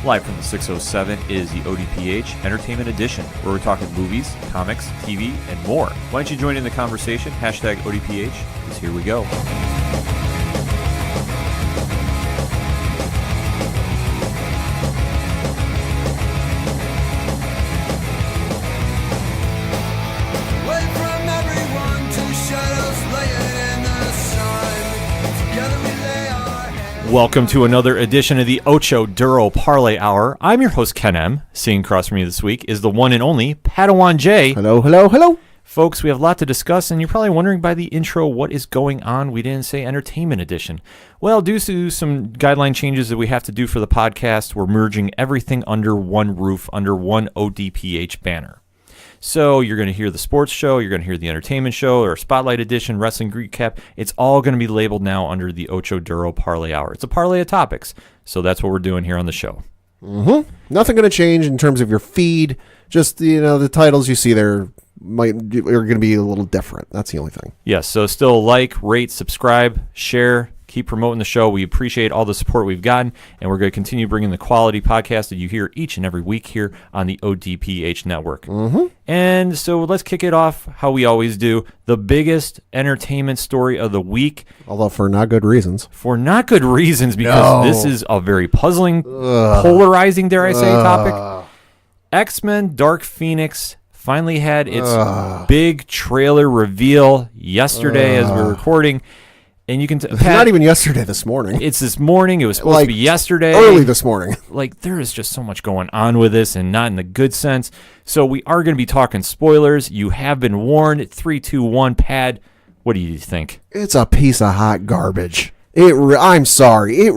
Live from the 607 is the ODPH Entertainment Edition, where we're talking movies, comics, TV, and more. Why don't you join in the conversation? Hashtag ODPH, because here we go. Welcome to another edition of the Ocho Duro Parlay Hour. I'm your host, Ken M. Sitting across from me this week is the one and only Padawan J. Hello, hello, hello. Folks, we have a lot to discuss, and you're probably wondering by the intro what is going on. We didn't say Entertainment Edition. Well, due to some guideline changes that we have to do for the podcast, we're merging everything under one roof, under one ODPH banner. So you're going to hear the sports show, you're going to hear the entertainment show, or Spotlight Edition, Wrestling Recap. It's all going to be labeled now under the Ocho Duro Parlay Hour. It's a parlay of topics, so that's what we're doing here on the show. Mm-hmm. Nothing going to change in terms of your feed. Just, the titles you see there are going to be a little different. That's the only thing. Yes, so still like, rate, subscribe, share, keep promoting the show. We appreciate all the support we've gotten, and we're going to continue bringing the quality podcast that you hear each and every week here on the ODPH network. Mm-hmm. And so let's kick it off how we always do. The biggest entertainment story of the week. Although for not good reasons. For not good reasons, because this is a very puzzling, polarizing, dare I say, topic. X-Men Dark Phoenix finally had its big trailer reveal yesterday as we're recording. And you can it's not even yesterday, this morning. It's this morning. It was supposed to be yesterday. Early this morning. There is just so much going on with this, and not in the good sense. So we are going to be talking spoilers. You have been warned. 3, 2, 1, Pad. What do you think? It's a piece of hot garbage. I'm sorry.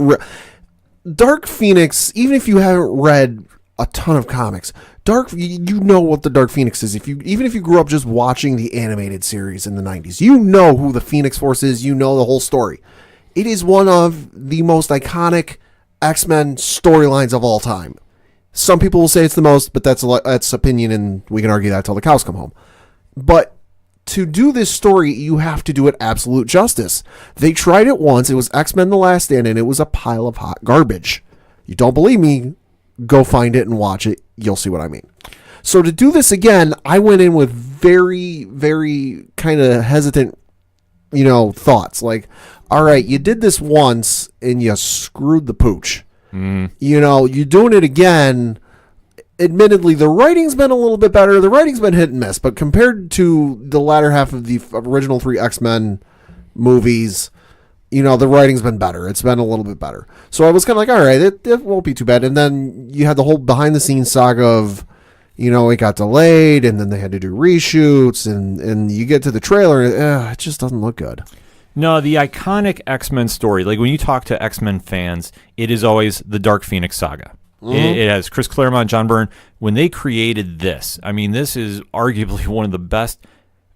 Dark Phoenix, even if you haven't read a ton of comics, you know what the Dark Phoenix is. Even if you grew up just watching the animated series in the 90s, you know who the Phoenix Force is. You know the whole story. It is one of the most iconic X-Men storylines of all time. Some people will say it's the most, but that's opinion, and we can argue that till the cows come home. But to do this story, you have to do it absolute justice. They tried it once. It was X-Men The Last Stand, and it was a pile of hot garbage. You don't believe me? Go find it and watch it. You'll see what I mean. So to do this again, I went in with very, very kind of hesitant, thoughts. Like, all right, you did this once and you screwed the pooch. You're doing it again. Admittedly, the writing's been a little bit better. The writing's been hit and miss, but compared to the latter half of the original 3 X-Men movies, the writing's been better. It's been a little bit better. So I was kind of like, all right, it won't be too bad. And then you had the whole behind-the-scenes saga of, it got delayed, and then they had to do reshoots, and you get to the trailer, and it just doesn't look good. No, the iconic X-Men story, like when you talk to X-Men fans, it is always the Dark Phoenix saga. Mm-hmm. It has Chris Claremont, John Byrne. When they created this, this is arguably one of the best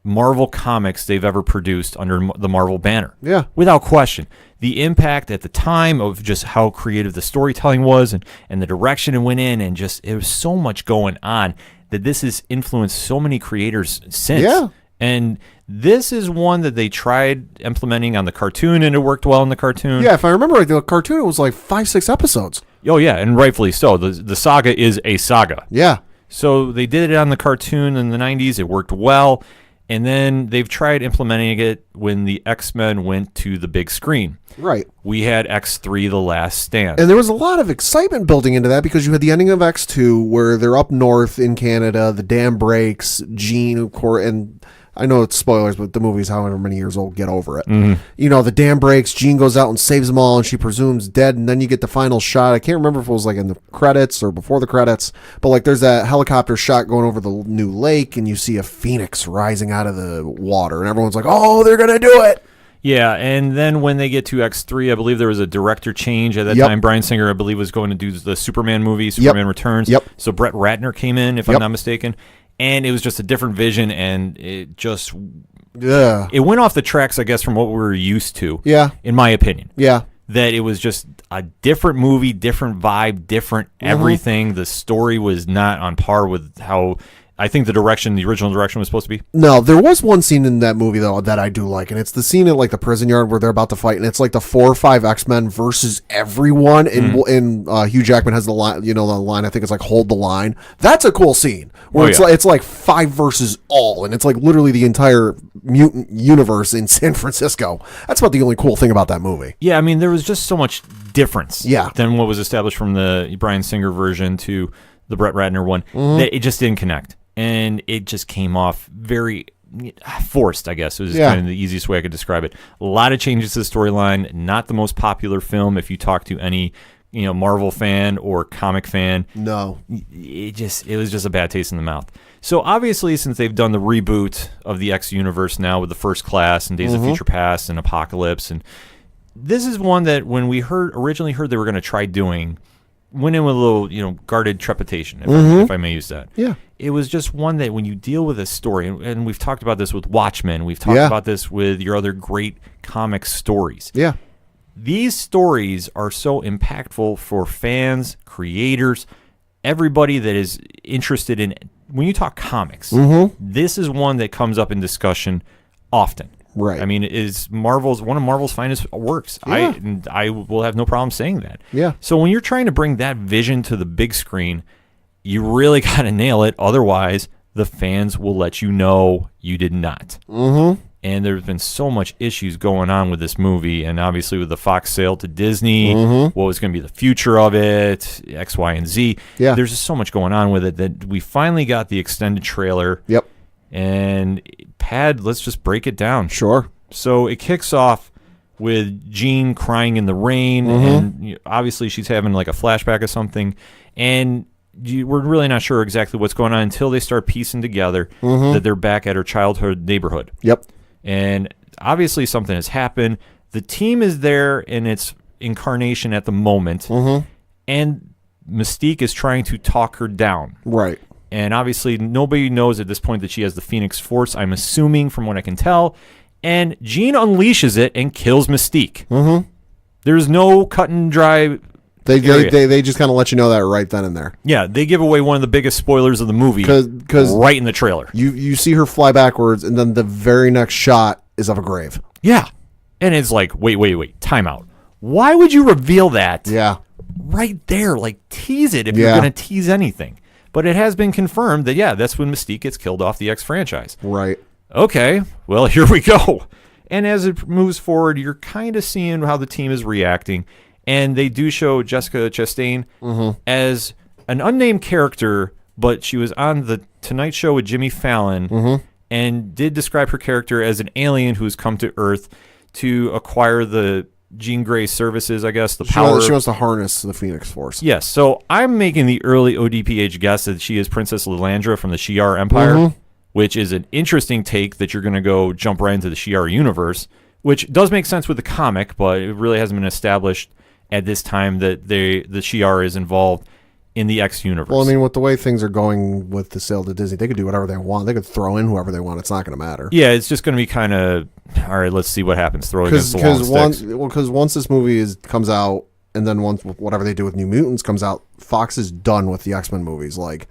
Marvel comics they've ever produced under the Marvel banner. Yeah. Without question. The impact at the time of just how creative the storytelling was and the direction it went in, and just it was so much going on that this has influenced so many creators since. Yeah. And this is one that they tried implementing on the cartoon, and it worked well in the cartoon. Yeah, if I remember right, the cartoon, it was like 5-6 episodes. Oh, yeah, and rightfully so. The saga is a saga. Yeah. So they did it on the cartoon in the 90s. It worked well. And then they've tried implementing it when the X-Men went to the big screen. Right. We had X3, The Last Stand. And there was a lot of excitement building into that because you had the ending of X2 where they're up north in Canada, the dam breaks, Jean, of course, and I know it's spoilers, but the movie's however many years old, get over it. Mm-hmm. The dam breaks, Jean goes out and saves them all, and she presumes dead, and then you get the final shot. I can't remember if it was like in the credits or before the credits, but there's that helicopter shot going over the new lake, and you see a phoenix rising out of the water, and everyone's like, oh, they're going to do it. Yeah, and then when they get to X3, I believe there was a director change at that time. Bryan Singer, I believe, was going to do the Superman movie, Superman Returns. Yep. So Brett Ratner came in, if I'm not mistaken. And it was just a different vision, and it just it went off the tracks, I guess, from what we were used to. Yeah, in my opinion. Yeah, that it was just a different movie, different vibe, different everything. The story was not on par with how I think the original direction was supposed to be. No, there was one scene in that movie though that I do like, and it's the scene at like the prison yard where they're about to fight, and it's like the 4 or 5 X-Men versus everyone, and Hugh Jackman has the line, the line, I think it's like hold the line. That's a cool scene where it's like 5 versus all, and it's like literally the entire mutant universe in San Francisco. That's about the only cool thing about that movie. Yeah, I mean, there was just so much difference than what was established from the Bryan Singer version to the Brett Ratner one, that it just didn't connect. And it just came off very forced, I guess. It was kind of the easiest way I could describe it. A lot of changes to the storyline. Not the most popular film if you talk to any Marvel fan or comic fan. No. It was just a bad taste in the mouth. So obviously, since they've done the reboot of the X universe now with the First Class and Days of Future Past and Apocalypse, and this is one that when we originally heard they were going to try doing, went in with a little, guarded trepidation, if I may use that. Yeah. It was just one that when you deal with a story, and we've talked about this with Watchmen, we've talked about this with your other great comic stories. Yeah. These stories are so impactful for fans, creators, everybody that is interested in, when you talk comics, this is one that comes up in discussion often. Right. I mean, is one of Marvel's finest works. Yeah. I will have no problem saying that. Yeah. So when you're trying to bring that vision to the big screen, you really got to nail it. Otherwise, the fans will let you know you did not. Mm-hmm. And there's been so much issues going on with this movie, and obviously with the Fox sale to Disney, what was going to be the future of it, X, Y, and Z. Yeah. There's just so much going on with it that we finally got the extended trailer. Yep. And Pad, let's just break it down. Sure. So it kicks off with Jean crying in the rain, and obviously she's having like a flashback or something, and we're really not sure exactly what's going on until they start piecing together that they're back at her childhood neighborhood. Yep. And obviously something has happened. The team is there in its incarnation at the moment, and Mystique is trying to talk her down. Right. And obviously nobody knows at this point that she has the Phoenix Force, I'm assuming from what I can tell. And Jean unleashes it and kills Mystique. There's no cut and dry. They just kind of let you know that right then and there. Yeah, they give away one of the biggest spoilers of the movie because right in the trailer. You see her fly backwards, and then the very next shot is of a grave. Yeah. And it's like, wait, time out. Why would you reveal that right there? Like, tease it if you're going to tease anything. But it has been confirmed that, that's when Mystique gets killed off the X franchise. Right. Okay, well, here we go. And as it moves forward, you're kind of seeing how the team is reacting. And they do show Jessica Chastain as an unnamed character, but she was on the Tonight Show with Jimmy Fallon and did describe her character as an alien who's come to Earth to acquire the Jean Grey services, I guess, the power. She wants to harness the Phoenix Force. Yes, so I'm making the early ODPH guess that she is Princess Lilandra from the Shi'ar Empire, which is an interesting take that you're going to go jump right into the Shi'ar universe, which does make sense with the comic, but it really hasn't been established at this time that the Shi'ar is involved in the X universe. Well, I mean, with the way things are going with the sale to Disney, they could do whatever they want. They could throw in whoever they want. It's not going to matter. Yeah, it's just going to be kind of, all right, let's see what happens. Throw against the long sticks. Because once this movie comes out, and then once whatever they do with New Mutants comes out, Fox is done with the X-Men movies. Like,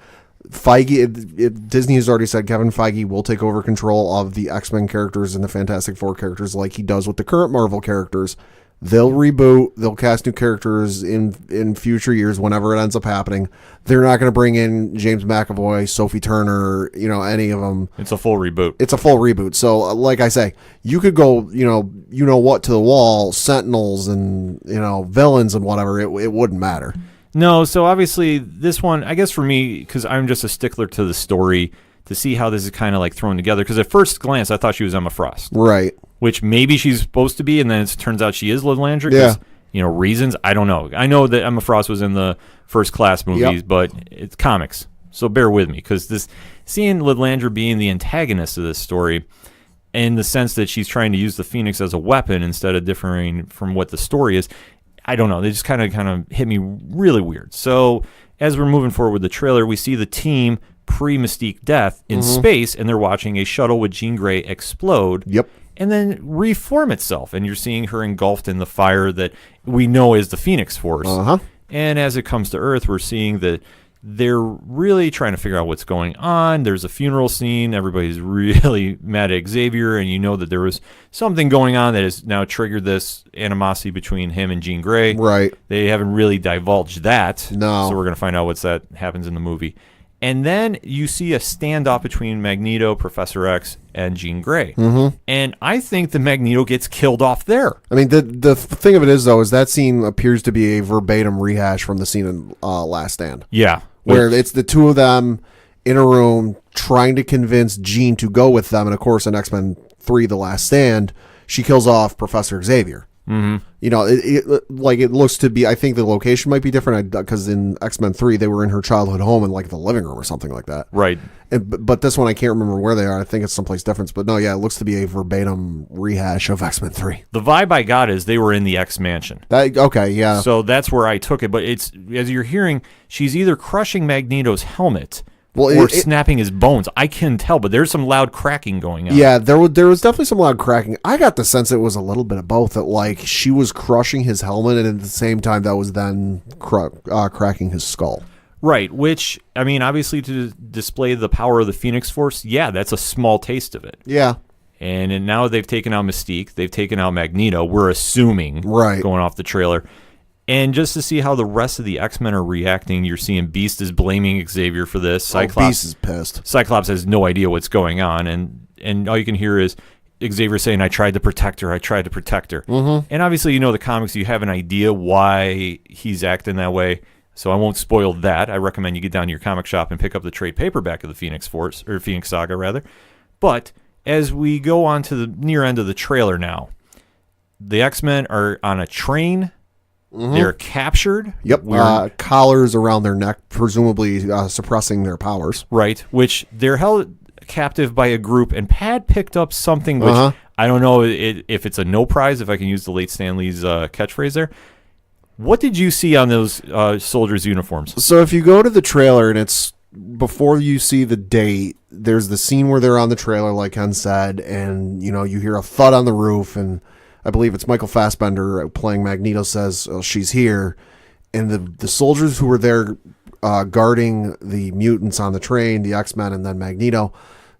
Disney has already said Kevin Feige will take over control of the X-Men characters and the Fantastic Four characters like he does with the current Marvel characters. They'll reboot. They'll cast new characters in future years whenever it ends up happening. They're not going to bring in James McAvoy, Sophie Turner, any of them. It's a full reboot. It's a full reboot. So, like I say, you could go, what to the wall, Sentinels and, villains and whatever. It wouldn't matter. No, so obviously this one, I guess for me, because I'm just a stickler to the story, to see how this is kind of like thrown together. Because at first glance, I thought she was Emma Frost. Right. Which maybe she's supposed to be, and then it turns out she is Lilandra. Yeah. Reasons, I don't know. I know that Emma Frost was in the First Class movies, but it's comics. So bear with me, because seeing Lilandra being the antagonist of this story, in the sense that she's trying to use the Phoenix as a weapon instead of differing from what the story is, I don't know. They just kind of hit me really weird. So as we're moving forward with the trailer, we see the team pre-Mystique death in space, and they're watching a shuttle with Jean Grey explode. Yep. And then reform itself, and you're seeing her engulfed in the fire that we know is the Phoenix Force. Uh-huh. And as it comes to Earth, we're seeing that they're really trying to figure out what's going on. There's a funeral scene. Everybody's really mad at Xavier, and you know that there was something going on that has now triggered this animosity between him and Jean Grey. Right. They haven't really divulged that. No. So we're going to find out what's that happens in the movie. And then you see a standoff between Magneto, Professor X, and Jean Grey. Mm-hmm. And I think the Magneto gets killed off there. I mean, the thing of it is, though, is that scene appears to be a verbatim rehash from the scene in Last Stand. Yeah. Where it's the two of them in a room trying to convince Jean to go with them. And, of course, in X-Men 3, The Last Stand, she kills off Professor Xavier. Mm-hmm. You know, it looks to be, I think the location might be different because in X-Men 3, they were in her childhood home in, like, the living room or something like that. Right. But this one, I can't remember where they are. I think it's someplace different. But, no, yeah, it looks to be a verbatim rehash of X-Men 3. The vibe I got is they were in the X-Mansion. Okay, yeah. So that's where I took it. But it's, as you're hearing, she's either crushing Magneto's helmet or snapping his bones. I can tell, but there's some loud cracking going on. Yeah, there was definitely some loud cracking. I got the sense it was a little bit of both. That like she was crushing his helmet, and at the same time that was then cracking his skull. Right, which, I mean, obviously to display the power of the Phoenix Force, yeah, that's a small taste of it. Yeah. And now they've taken out Mystique. They've taken out Magneto. We're assuming, right, going off the trailer. And just to see how the rest of the X-Men are reacting, you're seeing Beast is blaming Xavier for this. Cyclops, Beast is pissed. Cyclops has no idea what's going on, and all you can hear is Xavier saying, I tried to protect her. Mm-hmm. And obviously, you know the comics, you have an idea why he's acting that way, so I won't spoil that. I recommend you get down to your comic shop and pick up the trade paperback of the Phoenix Saga, rather. But as we go on to the near end of the trailer now, the X-Men are on a train. Mm-hmm. They're captured. Yep. Collars around their neck, presumably suppressing their powers. Right. Which they're held captive by a group. And Pat picked up something which I don't know if it's a no prize, if I can use the late Stanley's catchphrase there. What did you see on those soldiers' uniforms? So if you go to the trailer and it's before you see the date, there's the scene where they're on the trailer, like Ken said, and you know you hear a thud on the roof and I believe it's Michael Fassbender playing Magneto says, oh, she's here. And the soldiers who were there guarding the mutants on the train, the X-Men and then Magneto,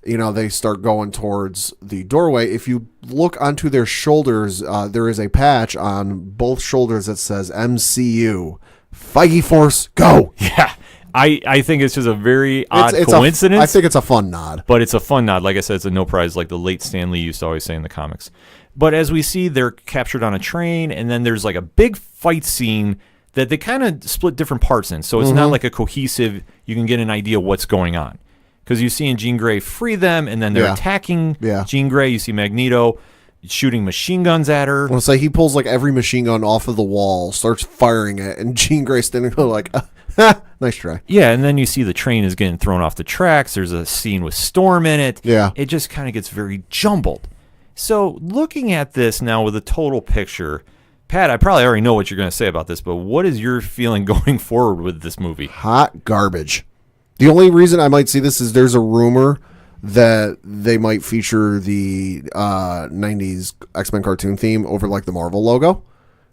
you know, they start going towards the doorway. If you look onto their shoulders, there is a patch on both shoulders that says MCU. Feige Force, go! Yeah. I think it's just a very odd coincidence. I think it's a fun nod. But it's a fun nod. Like I said, it's a no prize like the late Stan Lee used to always say in the comics. But as we see, they're captured on a train, and then there's like a big fight scene that they kind of split different parts in. So it's not like a cohesive, you can get an idea what's going on. Because you see in Jean Grey free them, and then they're attacking Jean Grey. You see Magneto shooting machine guns at her. Well, so he pulls like every machine gun off of the wall, starts firing it, and Jean Grey standing there like, nice try. Yeah, and then you see the train is getting thrown off the tracks. There's a scene with Storm in it. Yeah. It just kind of gets very jumbled. So looking at this now with a total picture, Pat, I probably already know what you're going to say about this, but what is your feeling going forward with this movie? Hot garbage. The only reason I might see this is there's a rumor that they might feature the 90s X-Men cartoon theme over like the Marvel logo.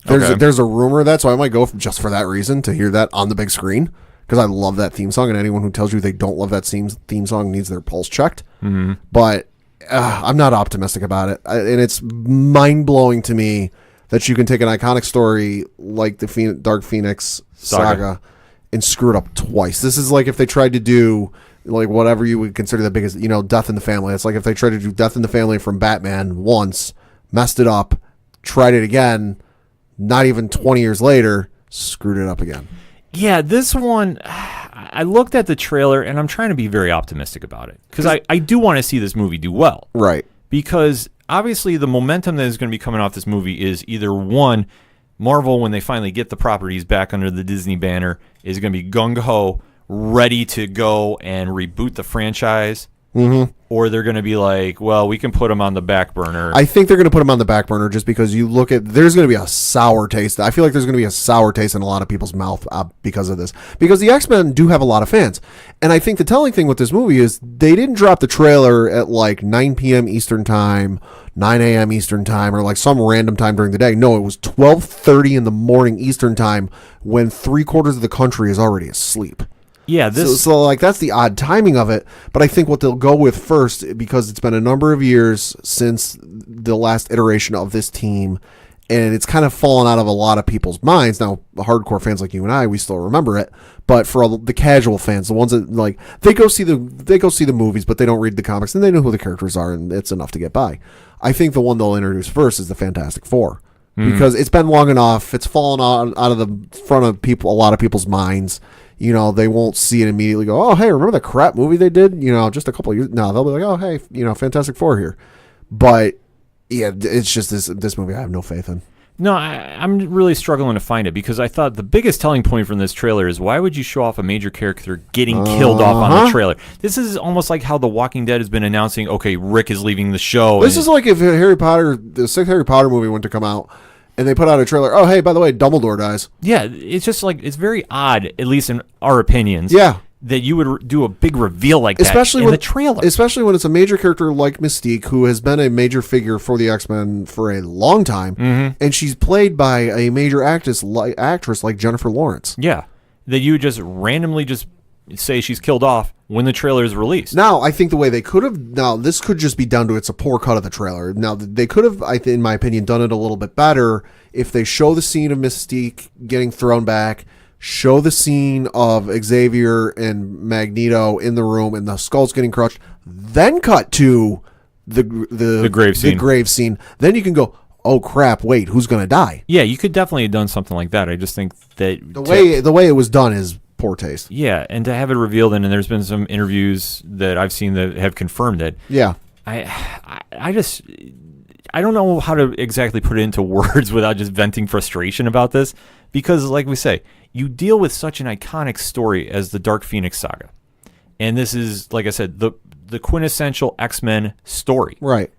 There's a rumor of that, so I might go just for that reason to hear that on the big screen because I love that theme song, and anyone who tells you they don't love that theme song needs their pulse checked. Mm-hmm. But I'm not optimistic about it, and it's mind-blowing to me that you can take an iconic story like the Dark Phoenix saga and screw it up twice. This is like if they tried to do like whatever you would consider the biggest, Death in the Family. It's like if they tried to do Death in the Family from Batman once, messed it up, tried it again, not even 20 years later, screwed it up again. Yeah, this one, I looked at the trailer, and I'm trying to be very optimistic about it. Because I do want to see this movie do well. Right. Because, obviously, the momentum that is going to be coming off this movie is either, one, Marvel, when they finally get the properties back under the Disney banner, is going to be gung-ho, ready to go and reboot the franchise. Mm-hmm. Or they're going to be like, well, we can put them on the back burner. I think they're going to put them on the back burner just because you look at, there's going to be a sour taste. I feel like there's going to be a sour taste in a lot of people's mouth because of this. Because the X-Men do have a lot of fans. And I think the telling thing with this movie is they didn't drop the trailer at like 9 p.m. Eastern time, 9 a.m. Eastern time, or like some random time during the day. No, it was 12:30 in the morning Eastern time when 3/4 of the country is already asleep. Yeah, this so like that's the odd timing of it. But I think what they'll go with first, because it's been a number of years since the last iteration of this team, and it's kind of fallen out of a lot of people's minds. Now, hardcore fans like you and I, we still remember it. But for all the casual fans, the ones that like they go see the movies, but they don't read the comics, and they know who the characters are, and it's enough to get by. I think the one they'll introduce first is the Fantastic Four. Because it's been long enough, it's fallen out of the front of a lot of people's minds. You know, they won't see it immediately. Go, oh, hey, remember the crap movie they did? You know, just a couple of years. No, they'll be like, oh, hey, you know, Fantastic Four here. But yeah, it's just this movie I have no faith in. No, I'm really struggling to find it because I thought the biggest telling point from this trailer is why would you show off a major character getting killed off on the trailer? This is almost like how The Walking Dead has been announcing, okay, Rick is leaving the show. This is like if the sixth Harry Potter movie went to come out and they put out a trailer, oh, hey, by the way, Dumbledore dies. Yeah, it's just like, it's very odd, at least in our opinions. Yeah. That you would do a big reveal like that in the trailer. Especially when it's a major character like Mystique, who has been a major figure for the X-Men for a long time, and she's played by a major actress like Jennifer Lawrence. Yeah, that you would just randomly just say she's killed off when the trailer is released. Now, I think the way they could have... Now, this could just be down to it's a poor cut of the trailer. Now, they could have, in my opinion, done it a little bit better if they show the scene of Mystique getting thrown back, show the scene of Xavier and Magneto in the room and the skulls getting crushed, then cut to the grave scene. The grave scene. Then you can go, oh crap, wait, who's going to die? Yeah, you could definitely have done something like that. I just think that the way it was done is poor taste. Yeah, and to have it revealed, and there's been some interviews that I've seen that have confirmed it. Yeah. I don't know how to exactly put it into words without just venting frustration about this, because like we say, you deal with such an iconic story as the Dark Phoenix saga. And this is, like I said, the quintessential X-Men story. Right.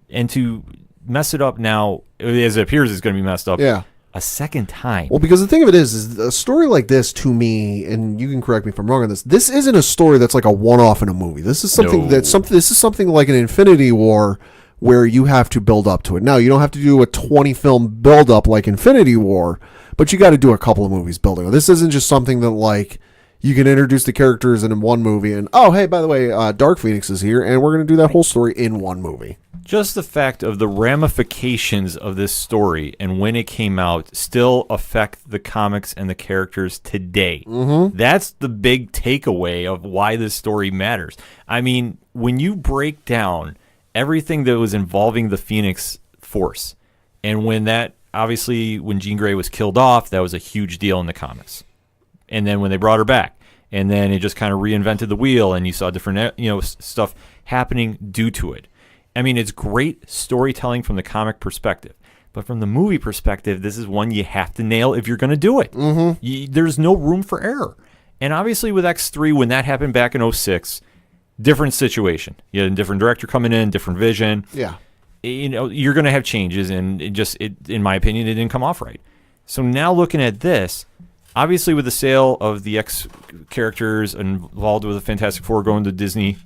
And to mess it up now, as it appears it's going to be messed up, a second time. Well, because the thing of it is a story like this, to me, and you can correct me if I'm wrong on this isn't a story that's like a one-off in a movie. This is something this is something like an Infinity War where you have to build up to it. Now, you don't have to do a 20-film build-up like Infinity War, but you got to do a couple of movies building. This isn't just something that, like, you can introduce the characters in one movie and, oh, hey, by the way, Dark Phoenix is here, and we're going to do that whole story in one movie. Just the fact of the ramifications of this story and when it came out still affect the comics and the characters today. That's the big takeaway of why this story matters. I mean, when you break down everything that was involving the Phoenix Force, and when Jean Grey was killed off, that was a huge deal in the comics. And then when they brought her back, and then it just kind of reinvented the wheel, and you saw different stuff happening due to it. I mean, it's great storytelling from the comic perspective, but from the movie perspective, this is one you have to nail if you're going to do it. There's no room for error. And obviously with X3, when that happened back in 2006, different situation. You had a different director coming in, different vision. Yeah. You're going to have changes, and in my opinion, it didn't come off right. So now looking at this, obviously with the sale of the X characters involved with the Fantastic Four going to Disney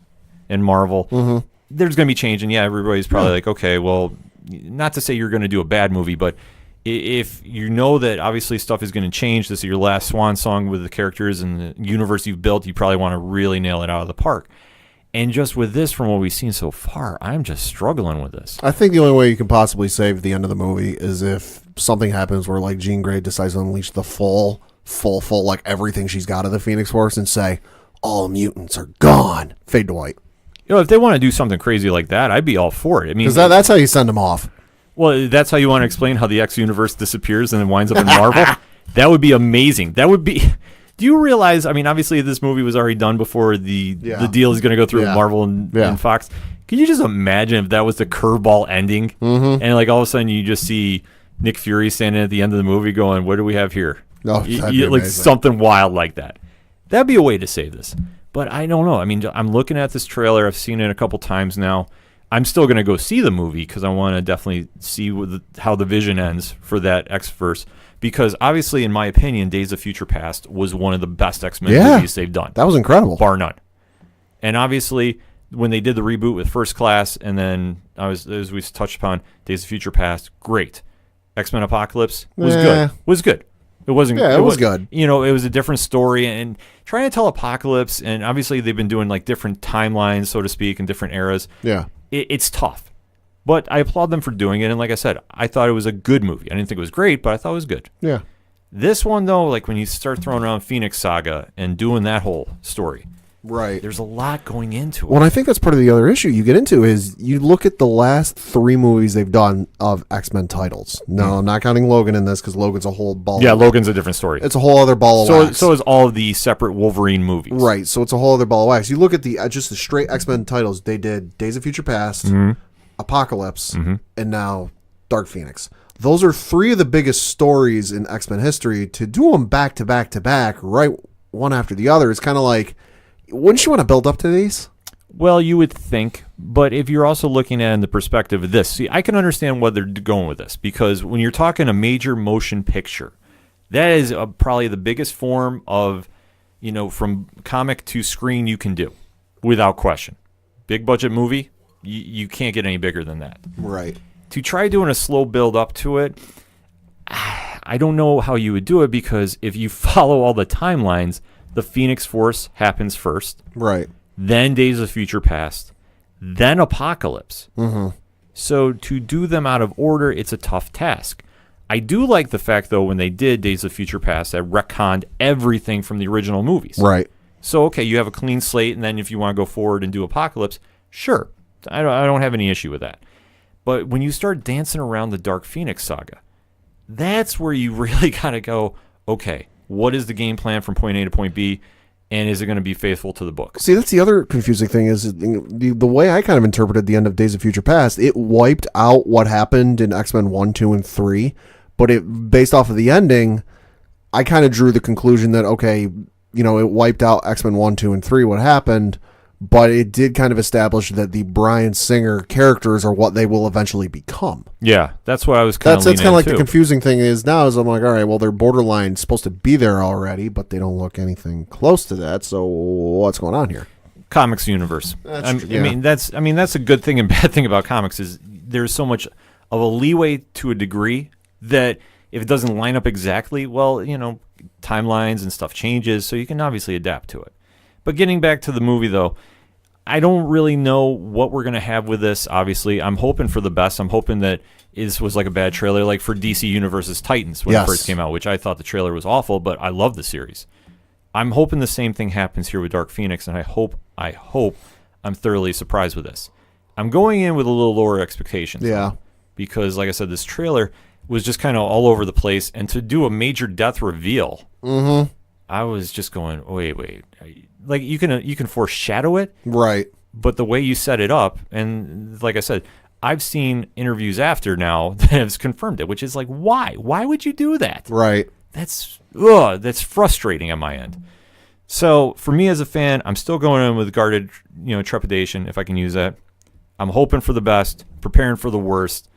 and Marvel, there's going to be change, and everybody's probably like, okay, well, not to say you're going to do a bad movie, but if you know that obviously stuff is going to change, this is your last swan song with the characters and the universe you've built, you probably want to really nail it out of the park. And just with this, from what we've seen so far, I'm just struggling with this. I think the only way you can possibly save the end of the movie is if something happens where, like, Jean Grey decides to unleash the full, like, everything she's got of the Phoenix Force and say, all mutants are gone. Fade to white. If they want to do something crazy like that, I'd be all for it. I mean, because that's how you send them off. Well, that's how you want to explain how the X universe disappears and then winds up in Marvel? That would be amazing. That would be... Do you realize, I mean, obviously this movie was already done before the deal is going to go through Marvel and Fox. Can you just imagine if that was the curveball ending? And like all of a sudden you just see Nick Fury standing at the end of the movie going, what do we have here? Oh, like something wild like that. That'd be a way to save this. But I don't know. I mean, I'm looking at this trailer. I've seen it a couple times now. I'm still going to go see the movie because I want to definitely see how the vision ends for that X-verse. Because obviously, in my opinion, Days of Future Past was one of the best X-Men movies they've done. That was incredible. Bar none. And obviously, when they did the reboot with First Class, and then, as we touched upon, Days of Future Past, great. X-Men Apocalypse was good. Was good. It wasn't. Yeah, it was good. You know, it was a different story, and trying to tell Apocalypse, and obviously they've been doing like different timelines, so to speak, in different eras. Yeah. It's tough, but I applaud them for doing it. And like I said, I thought it was a good movie. I didn't think it was great, but I thought it was good. Yeah. This one though, like when you start throwing around Phoenix Saga and doing that whole story. Right. There's a lot going into it. Well, I think that's part of the other issue you get into is you look at the last 3 movies they've done of X-Men titles. No, I'm not counting Logan in this because Logan's a whole ball. Yeah, Logan's a different story. It's a whole other ball of wax. So is all of the separate Wolverine movies. Right. So it's a whole other ball of wax. You look at the just the straight X-Men titles. They did Days of Future Past, Apocalypse, and now Dark Phoenix. Those are 3 of the biggest stories in X-Men history. To do them back to back to back, right, one after the other, is kind of like, wouldn't you want to build up to these? Well, you would think, but if you're also looking at it in the perspective of this, see, I can understand why they're going with this, because when you're talking a major motion picture, that is probably the biggest form of, you know, from comic to screen you can do, without question. Big budget movie, you can't get any bigger than that. Right. To try doing a slow build up to it, I don't know how you would do it, because if you follow all the timelines, the Phoenix Force happens first. Right. Then Days of Future Past. Then Apocalypse. Mm-hmm. So to do them out of order, it's a tough task. I do like the fact, though, when they did Days of Future Past, that retconned everything from the original movies. Right. So, okay, you have a clean slate, and then if you want to go forward and do Apocalypse, sure. I don't have any issue with that. But when you start dancing around the Dark Phoenix saga, that's where you really got to go, okay, what is the game plan from point A to point B, and is it going to be faithful to the book? See, that's the other confusing thing is the way I kind of interpreted the end of Days of Future Past, it wiped out what happened in X-Men 1, 2, and 3, but it based off of the ending, I kind of drew the conclusion that, okay, you know, it wiped out X-Men 1, 2, and 3, what happened, but it did kind of establish that the Bryan Singer characters are what they will eventually become. Yeah, that's what I was kind of That's kind of like too. The confusing thing is now is I'm like, all right, well, they're borderline supposed to be there already, but they don't look anything close to that. So what's going on here? Comics universe. I mean, that's a good thing and bad thing about comics is there's so much of a leeway to a degree that if it doesn't line up exactly, well, you know, timelines and stuff changes, so you can obviously adapt to it. But getting back to the movie, though, I don't really know what we're going to have with this, obviously. I'm hoping for the best. I'm hoping that this was like a bad trailer, like for DC Universe's Titans when it first came out, which I thought the trailer was awful, but I love the series. I'm hoping the same thing happens here with Dark Phoenix, and I hope I'm thoroughly surprised with this. I'm going in with a little lower expectations. Yeah. Because, like I said, this trailer was just kind of all over the place, and to do a major death reveal, I was just going, wait. Like, you can foreshadow it. Right. But the way you set it up, and like I said, I've seen interviews after now that has confirmed it, which is like, why? Why would you do that? Right. That's frustrating on my end. So for me as a fan, I'm still going in with guarded, trepidation, if I can use that. I'm hoping for the best, preparing for the worst.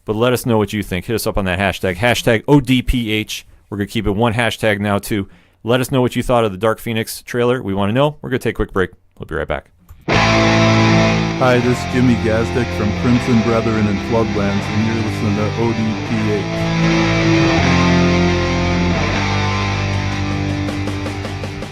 But let us know what you think. Hit us up on that hashtag ODPH. We're going to keep it one hashtag now, too. Let us know what you thought of the Dark Phoenix trailer. We want to know. We're going to take a quick break. We'll be right back. Hi, this is Jimmy Gazdick from Crimson Brethren and Floodlands, and you're listening to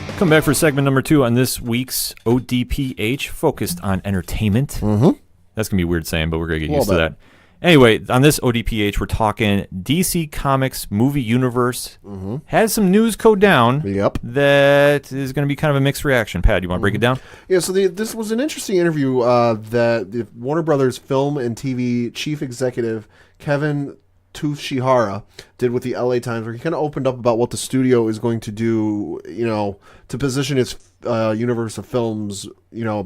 ODPH. Come back for segment number 2 on this week's ODPH, focused on entertainment. Mm-hmm. That's going to be weird saying, but we're going to get used to that. Anyway, on this ODPH, we're talking DC Comics movie universe. Has some news code down. Yep. That is going to be kind of a mixed reaction. Pat, you want to break it down? Yeah, so this was an interesting interview that the Warner Brothers film and TV chief executive Kevin Shihara did with the LA Times, where he kind of opened up about what the studio is going to do, to position its universe of films,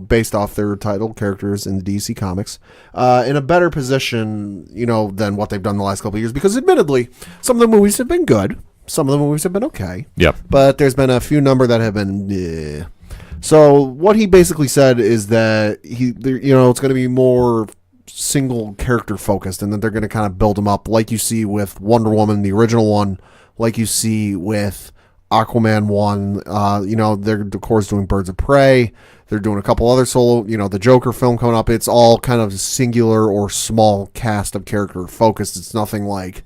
based off their title characters in the DC Comics, in a better position, than what they've done the last couple of years. Because admittedly, some of the movies have been good, some of the movies have been okay. Yep. But there's been a few number that have been. So what he basically said is that it's going to be more single character focused, and that they're going to kind of build them up like you see with Wonder Woman, the original one, like you see with Aquaman 1. They're of course doing Birds of Prey. They're doing a couple other solo, the Joker film coming up. It's all kind of singular or small cast of character focused. It's nothing like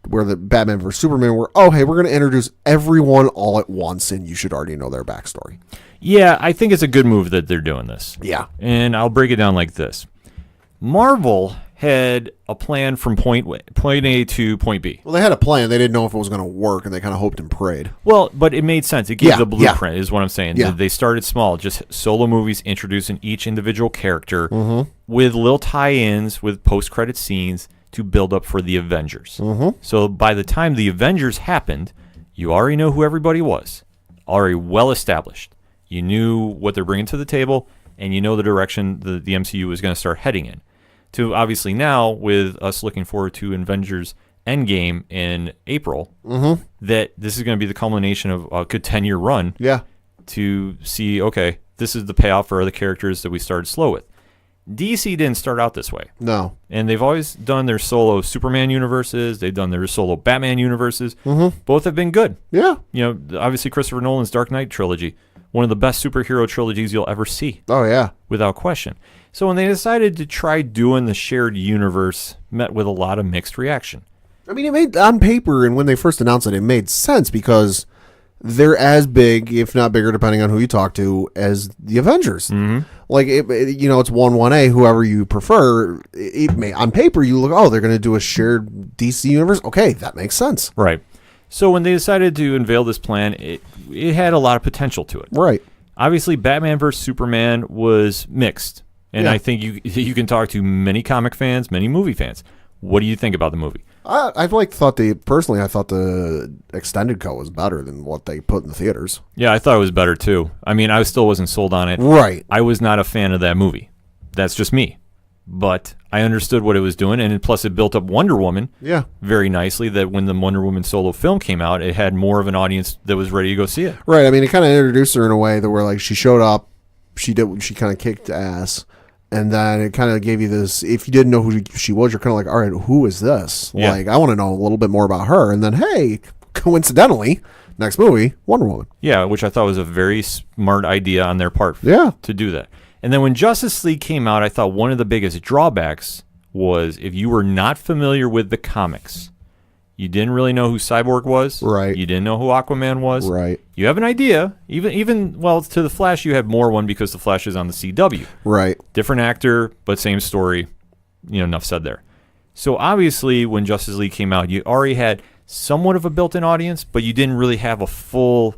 where the Batman vs Superman were, oh hey, we're going to introduce everyone all at once, and you should already know their backstory. Yeah, I think it's a good move that they're doing this. Yeah, And I'll break it down like this. Marvel had a plan from point A to point B. well, they had a plan. They didn't know if it was going to work, and they kind of hoped and prayed. Well, but it made sense. It gave Yeah, the blueprint, is what I'm saying. Yeah. They started small, just solo movies introducing each individual character with little tie-ins, with post-credit scenes to build up for the Avengers. So by the time the Avengers happened, you already know who everybody was, already well-established. You knew what they're bringing to the table, and you know the direction the MCU is going to start heading in. To obviously now, with us looking forward to Avengers Endgame in April, that this is going to be the culmination of a good 10-year run Yeah, to see, okay, this is the payoff for the characters that we started slow with. DC didn't start out this way. no, And they've always done their solo Superman universes. They've done their solo Batman universes. Both have been good. yeah, You know, obviously Christopher Nolan's Dark Knight trilogy, one of the best superhero trilogies you'll ever see, oh yeah, without question. So when they decided to try doing the shared universe, met with a lot of mixed reaction. I mean, it made on paper, and when they first announced it, it made sense because they're as big, if not bigger, depending on who you talk to, as the Avengers. Like, you know, it's 1A, whoever you prefer. It may, on paper, you look, oh, they're going to do a shared DC universe. Okay, that makes sense. Right. So when they decided to unveil this plan, it had a lot of potential to it. Right. Obviously, Batman vs. Superman was mixed. And Yeah. I think you can talk to many comic fans, many movie fans. What do you think about the movie? I thought the extended cut was better than what they put in the theaters. Yeah, I thought it was better too. I mean, I still wasn't sold on it. Right. I was not a fan of that movie. That's just me. But I understood what it was doing, and plus it built up Wonder Woman Yeah. very nicely, that when the Wonder Woman solo film came out, it had more of an audience that was ready to go see it. Right. I mean, it kind of introduced her in a way that where, like, she showed up, she kind of kicked ass, and then it kind of gave you this, if you didn't know who she was, you're kind of like, all right, who is this? Yeah. Like, I want to know a little bit more about her. And then, hey, coincidentally, next movie, Wonder Woman. Yeah, which I thought was a very smart idea on their part Yeah. to do that. And then when Justice League came out, I thought one of the biggest drawbacks was if you were not familiar with the comics, you didn't really know who Cyborg was. Right. You didn't know who Aquaman was. Right. You have an idea. Even well, to the Flash, you have more one because the Flash is on the CW. Right. Different actor, but same story. You know, enough said there. So obviously, when Justice League came out, you already had somewhat of a built-in audience, but you didn't really have a full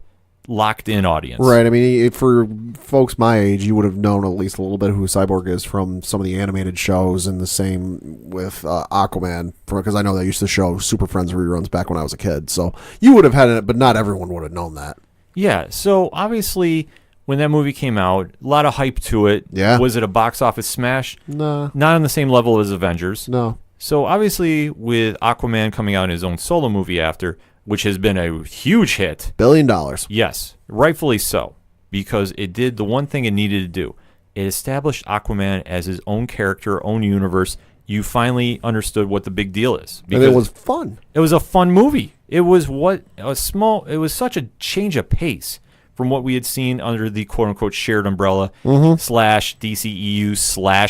locked-in audience. Right. I mean, for folks my age, you would have known at least a little bit who Cyborg is from some of the animated shows, and the same with Aquaman, because I know they used to show Super Friends reruns back when I was a kid. So you would have had it, but not everyone would have known that. Yeah. So obviously, when that movie came out, a lot of hype to it. Yeah. Was it a box office smash? Nah. Not on the same level as Avengers. No. So obviously, with Aquaman coming out in his own solo movie after, which has been a huge hit. $1 billion. Yes, rightfully so, because it did the one thing it needed to do. It established Aquaman as his own character, own universe. You finally understood what the big deal is. And it was fun. It was a fun movie. It was it was such a change of pace from what we had seen under the quote-unquote shared umbrella / DCEU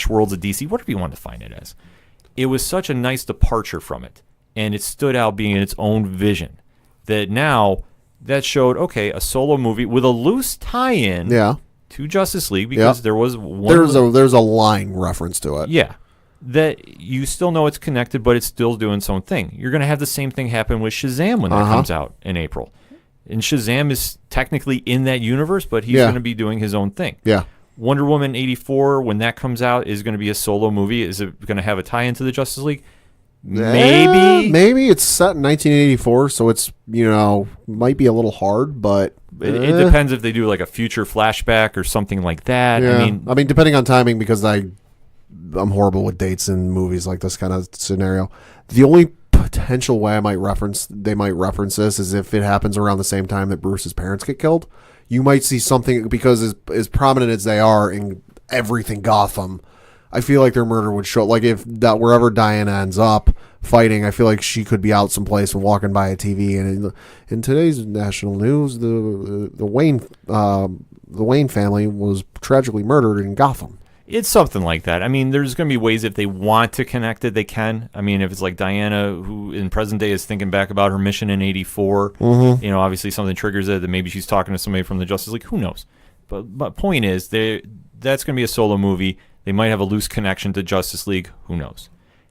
/ Worlds of DC, whatever you want to define it as. It was such a nice departure from it, and it stood out being its own vision. That now, that showed, okay, a solo movie with a loose tie-in to Justice League, because there was one... There's a line reference to it. Yeah. That you still know it's connected, but it's still doing its own thing. You're going to have the same thing happen with Shazam when that comes out in April. And Shazam is technically in that universe, but he's going to be doing his own thing. Yeah. Wonder Woman 84, when that comes out, is going to be a solo movie. Is it going to have a tie into the Justice League? Maybe. Maybe it's set in 1984, so it's, might be a little hard, but... It depends if they do like a future flashback or something like that. Yeah. I mean, depending on timing, because I'm horrible with dates in movies like this kind of scenario. The only potential way they might reference this is if it happens around the same time that Bruce's parents get killed. You might see something, because as prominent as they are in everything Gotham, I feel like their murder would show, like if that wherever Diana ends up fighting, I feel like she could be out someplace and walking by a TV. And in today's national news, the Wayne family was tragically murdered in Gotham. It's something like that. I mean, there's going to be ways if they want to connect it, they can. I mean, if it's like Diana, who in present day is thinking back about her mission in '84, obviously something triggers it, that maybe she's talking to somebody from the Justice League. Who knows? But point is, that's going to be a solo movie. They might have a loose connection to Justice League. Who knows?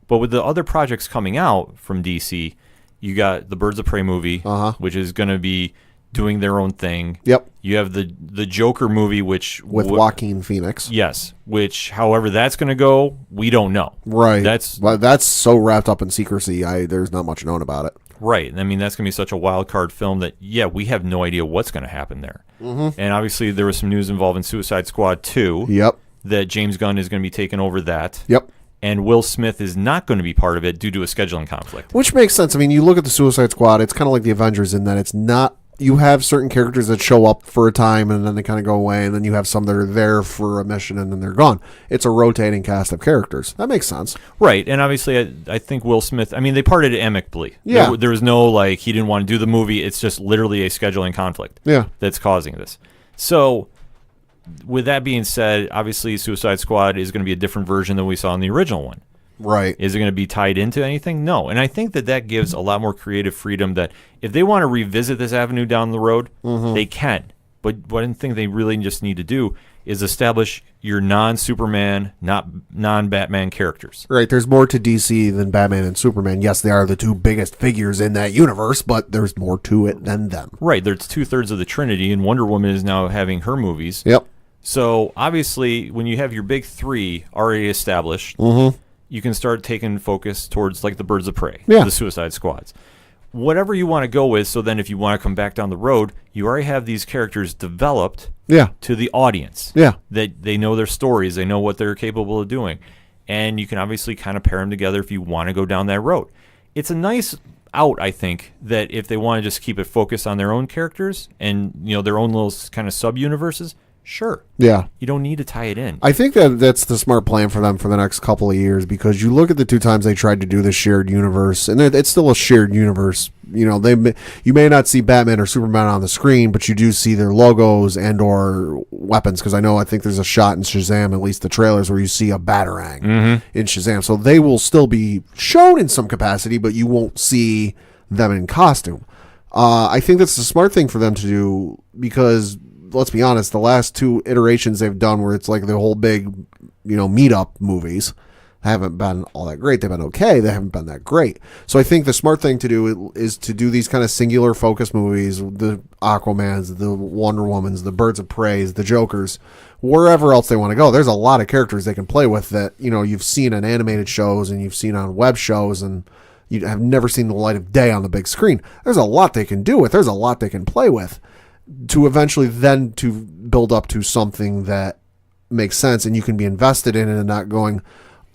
But with the other projects coming out from DC, you got the Birds of Prey movie, which is going to be doing their own thing. Yep. You have the Joker movie, which with Joaquin Phoenix. Yes. Which, however that's going to go, we don't know. Right. That's so wrapped up in secrecy. There's not much known about it. Right. I mean, that's going to be such a wild card film that, we have no idea what's going to happen there. And obviously, there was some news involving Suicide Squad 2. Yep. That James Gunn is going to be taking over that. Yep. And Will Smith is not going to be part of it due to a scheduling conflict. Which makes sense. I mean, you look at the Suicide Squad, it's kind of like the Avengers in that it's not... You have certain characters that show up for a time and then they kind of go away, and then you have some that are there for a mission and then they're gone. It's a rotating cast of characters. That makes sense. Right. And obviously, I think Will Smith, I mean, they parted amicably. Yeah. There was no, like, he didn't want to do the movie. It's just literally a scheduling conflict that's causing this. So, with that being said, obviously, Suicide Squad is going to be a different version than we saw in the original one. Right. Is it going to be tied into anything? No. And I think that gives a lot more creative freedom that if they want to revisit this avenue down the road, they can. But one thing they really just need to do is establish your non-Superman, non-Batman characters. Right. There's more to DC than Batman and Superman. Yes, they are the two biggest figures in that universe, but there's more to it than them. Right. There's 2/3 of the Trinity, and Wonder Woman is now having her movies. Yep. So, obviously, when you have your big three already established, you can start taking focus towards, like, the Birds of Prey, the Suicide Squads. Whatever you want to go with, so then if you want to come back down the road, you already have these characters developed to the audience. Yeah. That they know their stories, they know what they're capable of doing. And you can obviously kind of pair them together if you want to go down that road. It's a nice out, I think, that if they want to just keep it focused on their own characters and, their own little kind of sub-universes, sure. Yeah. You don't need to tie it in. I think that's the smart plan for them for the next couple of years, because you look at the two times they tried to do the shared universe, and it's still a shared universe. You may not see Batman or Superman on the screen, but you do see their logos and or weapons, because I think there's a shot in Shazam, at least the trailers, where you see a Batarang in Shazam. So they will still be shown in some capacity, but you won't see them in costume. I think that's the smart thing for them to do, because let's be honest, the last two iterations they've done where it's like the whole big, meet-up movies haven't been all that great. They've been okay. They haven't been that great. So I think the smart thing to do is to do these kind of singular focus movies, the Aquamans, the Wonder Womans, the Birds of Prey, the Jokers, wherever else they want to go. There's a lot of characters they can play with that, you've seen in animated shows and you've seen on web shows and you have never seen the light of day on the big screen. There's a lot they can do with. There's a lot they can play with, to eventually then to build up to something that makes sense and you can be invested in it and not going,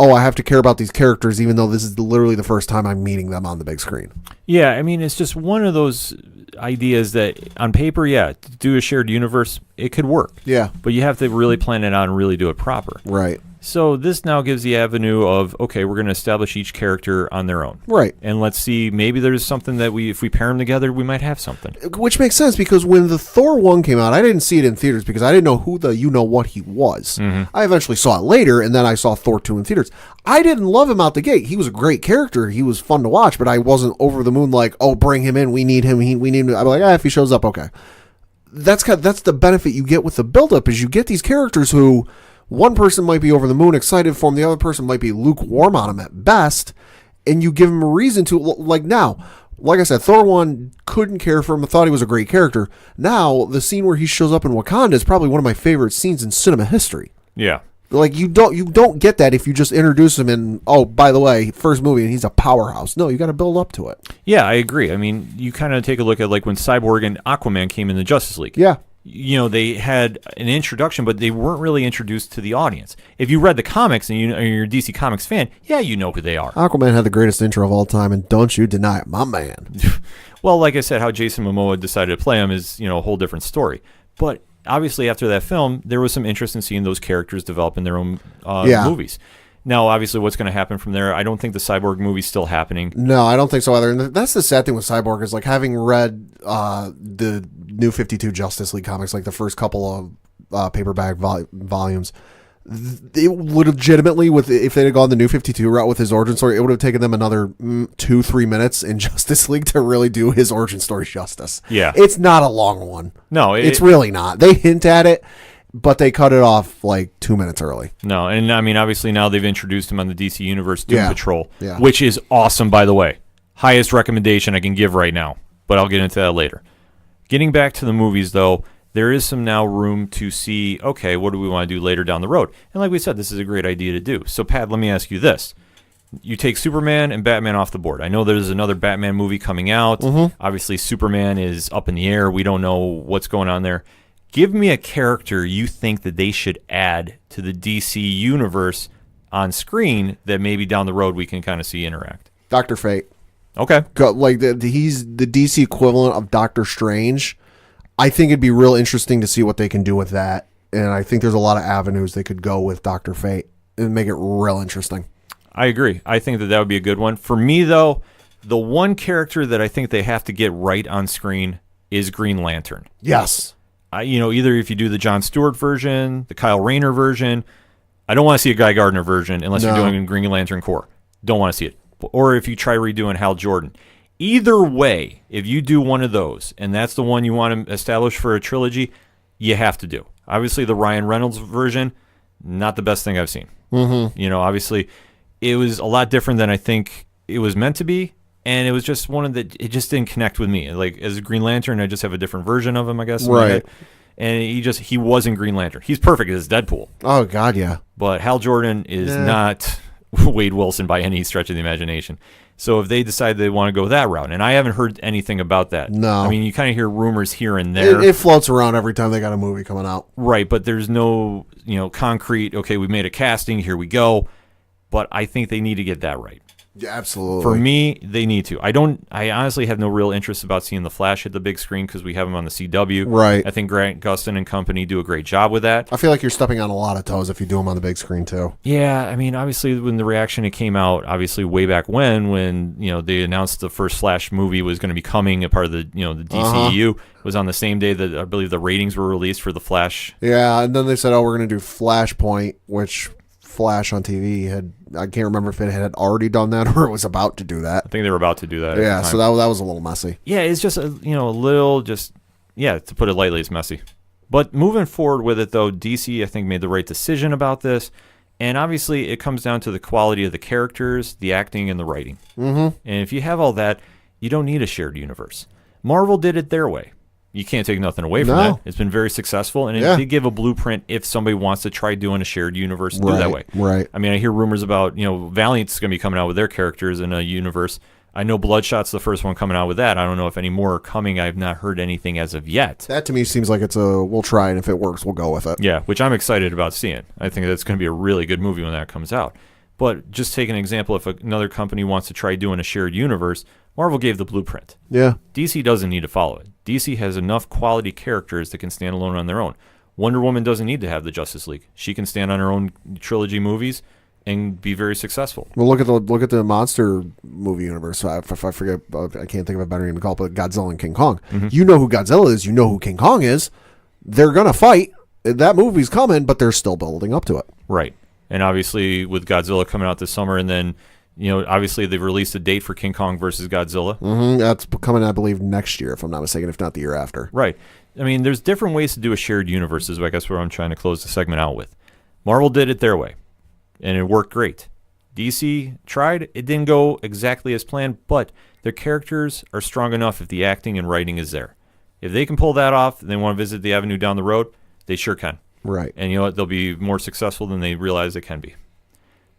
oh, I have to care about these characters even though this is literally the first time I'm meeting them on the big screen. Yeah, I mean, it's just one of those ideas that on paper, to do a shared universe, it could work. Yeah. But you have to really plan it out and really do it proper. Right. So this now gives the avenue of, okay, we're going to establish each character on their own. Right. And let's see, maybe there's something that if we pair them together, we might have something. Which makes sense, because when the Thor 1 came out, I didn't see it in theaters because I didn't know who the you-know-what he was. I eventually saw it later, and then I saw Thor 2 in theaters. I didn't love him out the gate. He was a great character. He was fun to watch, but I wasn't over the moon like, oh, bring him in. We need him. We need him. I'm like, if he shows up, okay. That's the benefit you get with the build-up, is you get these characters who... One person might be over the moon excited for him. The other person might be lukewarm on him at best. And you give him a reason to, like now, like I said, Thor 1 couldn't care for him. I thought he was a great character. Now, the scene where he shows up in Wakanda is probably one of my favorite scenes in cinema history. Yeah. Like, you don't get that if you just introduce him in, oh, by the way, first movie, and he's a powerhouse. No, you got to build up to it. Yeah, I agree. I mean, you kind of take a look at, like, when Cyborg and Aquaman came in the Justice League. Yeah. They had an introduction, but they weren't really introduced to the audience. If you read the comics and you're a DC Comics fan, you know who they are. Aquaman had the greatest intro of all time, and don't you deny it, my man. Well, like I said, how Jason Momoa decided to play him is, a whole different story. But obviously, after that film, there was some interest in seeing those characters develop in their own movies. Now, obviously, what's going to happen from there, I don't think the Cyborg movie's still happening. No, I don't think so either. And that's the sad thing with Cyborg is, like, having read the New 52 Justice League comics, like the first couple of paperback volumes, it would legitimately, if they had gone the New 52 route with his origin story, it would have taken them another 2-3 minutes in Justice League to really do his origin story justice. Yeah. It's not a long one. No, it's really not. They hint at it, but they cut it off like 2 minutes early. No, and I mean, obviously now they've introduced him on the DC Universe Doom Patrol, which is awesome, by the way. Highest recommendation I can give right now, but I'll get into that later. Getting back to the movies, though, there is some now room to see, okay, what do we want to do later down the road? And like we said, this is a great idea to do. So, Pat, let me ask you this. You take Superman and Batman off the board. I know there's another Batman movie coming out. Obviously, Superman is up in the air. We don't know what's going on there. Give me a character you think that they should add to the DC universe on screen that maybe down the road we can kind of see interact. Dr. Fate. Okay. Like he's the DC equivalent of Doctor Strange. I think it'd be real interesting to see what they can do with that. And I think there's a lot of avenues they could go with Dr. Fate and make it real interesting. I agree. I think that would be a good one. For me, though, the one character that I think they have to get right on screen is Green Lantern. Yes. Either if you do the Jon Stewart version, the Kyle Rayner version, I don't want to see a Guy Gardner version unless you're doing Green Lantern Corps. Don't want to see it. Or if you try redoing Hal Jordan. Either way, if you do one of those, and that's the one you want to establish for a trilogy, you have to do. Obviously, the Ryan Reynolds version, not the best thing I've seen. Obviously, it was a lot different than I think it was meant to be, and it was just it just didn't connect with me. Like, as a Green Lantern, I just have a different version of him, I guess. Right. And he wasn't Green Lantern. He's perfect as Deadpool. Oh, God, yeah. But Hal Jordan is not Wade Wilson by any stretch of the imagination. So if they decide they want to go that route, and I haven't heard anything about that. No. I mean, you kind of hear rumors here and there. It floats around every time they got a movie coming out. Right, but there's no, concrete, okay, we made a casting, here we go. But I think they need to get that right. Yeah, absolutely. For me, they need to. I honestly have no real interest about seeing The Flash hit the big screen because we have him on the CW. Right. I think Grant Gustin and company do a great job with that. I feel like you're stepping on a lot of toes if you do them on the big screen, too. Yeah, I mean, obviously, when the reaction it came out, obviously, way back when, they announced the first Flash movie was going to be coming, a part of the, the DCEU, it was on the same day that I believe the ratings were released for The Flash. Yeah, and then they said, we're going to do Flashpoint, which Flash on TV I can't remember if it had already done that or it was about to do that. I think they were about to do that. Yeah, so that was a little messy. Yeah, it's just a little to put it lightly, it's messy. But moving forward with it though, DC I think made the right decision about this, and obviously it comes down to the quality of the characters, the acting, and the writing. And if you have all that, you don't need a shared universe. Marvel did it their way. You can't take nothing away from that. It's been very successful, and it did give a blueprint if somebody wants to try doing a shared universe and do it that way. Right. I mean, I hear rumors about, Valiant's going to be coming out with their characters in a universe. I know Bloodshot's the first one coming out with that. I don't know if any more are coming. I've not heard anything as of yet. That to me seems like we'll try, and if it works, we'll go with it. Yeah, which I'm excited about seeing. I think that's going to be a really good movie when that comes out. But just take an example, if another company wants to try doing a shared universe, Marvel gave the blueprint. Yeah. DC doesn't need to follow it. DC has enough quality characters that can stand alone on their own. Wonder Woman doesn't need to have the Justice League. She can stand on her own trilogy movies and be very successful. Well, look at the monster movie universe. If I forget, I can't think of a better name to call it, but Godzilla and King Kong. You know who Godzilla is. You know who King Kong is. They're gonna fight. That movie's coming, but they're still building up to it. Right. And obviously, with Godzilla coming out this summer, and then obviously they've released a date for King Kong versus Godzilla. That's coming, I believe, next year, if I'm not mistaken, if not the year after. Right. I mean, there's different ways to do a shared universe, is I guess where I'm trying to close the segment out with. Marvel did it their way, and it worked great. DC tried. It didn't go exactly as planned, but their characters are strong enough if the acting and writing is there. If they can pull that off and they want to visit the avenue down the road, they sure can. Right. And you know what? They'll be more successful than they realize they can be.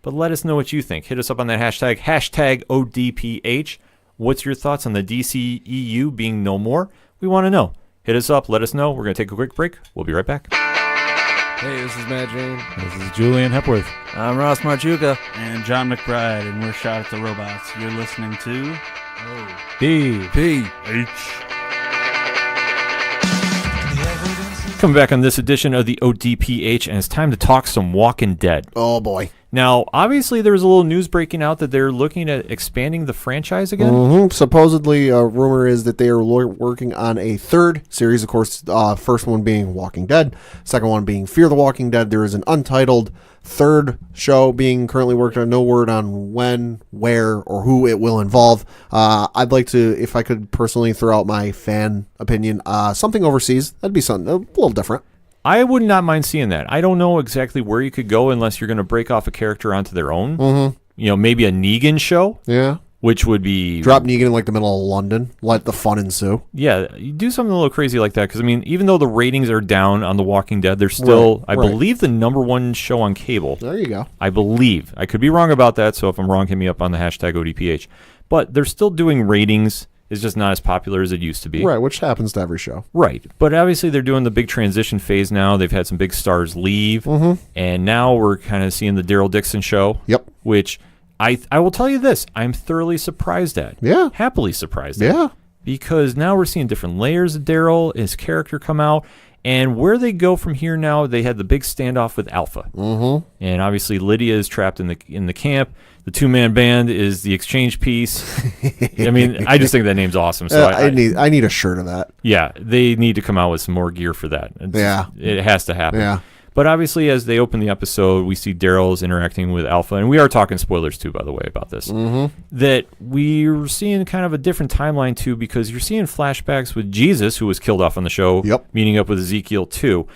But let us know what you think. Hit us up on that hashtag ODPH. What's your thoughts on the DCEU being no more? We want to know. Hit us up. Let us know. We're going to take a quick break. We'll be right back. Hey, this is Matt Jane. This is Julian Hepworth. I'm Ross Marchuka. And John McBride, and we're Shot at the Robots. You're listening to DPH. Coming back on this edition of the ODPH, and it's time to talk some Walking Dead. Oh, boy. Now, obviously, there was a little news breaking out that they're looking at expanding the franchise again. Supposedly, a rumor is that they are working on a third series. Of course, first one being Walking Dead, second one being Fear the Walking Dead. There is an untitled third show being currently worked on. No word on when, where, or who it will involve. I'd like to, if I could personally throw out my fan opinion, something overseas. That'd be something a little different. I would not mind seeing that. I don't know exactly where you could go unless you're going to break off a character onto their own. Maybe a Negan show. Yeah. Which would be... Drop Negan in like the middle of London. Let the fun ensue. Yeah, you do something a little crazy like that. Because, I mean, even though the ratings are down on The Walking Dead, they're still, I believe, the #1 show on cable. There you go. I believe. I could be wrong about that, so if I'm wrong, hit me up on the hashtag ODPH. But they're still doing ratings. It's just not as popular as it used to be. Right, which happens to every show. Right. But obviously they're doing the big transition phase now. They've had some big stars leave. And now we're kind of seeing the Daryl Dixon show. Yep. Which I will tell you this, I'm thoroughly surprised at. Yeah. Happily surprised at. Yeah. Because now we're seeing different layers of Daryl, his character come out. And where they go from here now, they had the big standoff with Alpha. And obviously Lydia is trapped in the camp. The two-man band is the exchange piece. I mean, I just think that name's awesome. So I need a shirt of that. Yeah, they need to come out with some more gear for that. It has to happen. Yeah. But obviously, as they open the episode, we see Daryl's interacting with Alpha, and we are talking spoilers too, by the way, about this. That we're seeing kind of a different timeline too, because you're seeing flashbacks with Jesus, who was killed off on the show, meeting up with Ezekiel too.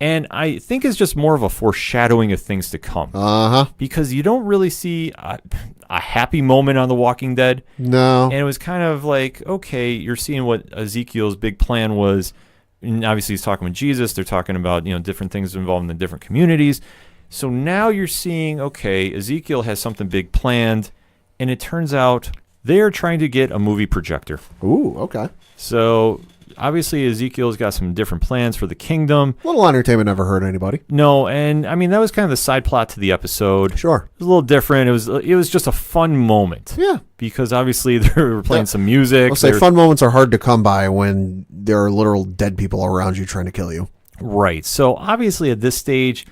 And I think it's just more of a foreshadowing of things to come. Because you don't really see a happy moment on The Walking Dead. No. And it was kind of like, okay, you're seeing what Ezekiel's big plan was. And obviously he's talking with Jesus. They're talking about, different things involved in the different communities. So now you're seeing, okay, Ezekiel has something big planned. And it turns out they're trying to get a movie projector. Ooh, okay. So... obviously, Ezekiel's got some different plans for the kingdom. Little entertainment never hurt anybody. No, and I mean that was kind of the side plot to the episode. Sure, it was a little different. It was just a fun moment. Yeah, because obviously they were playing some music. I'll say fun moments are hard to come by when there are literal dead people around you trying to kill you. Right. So obviously at this stage,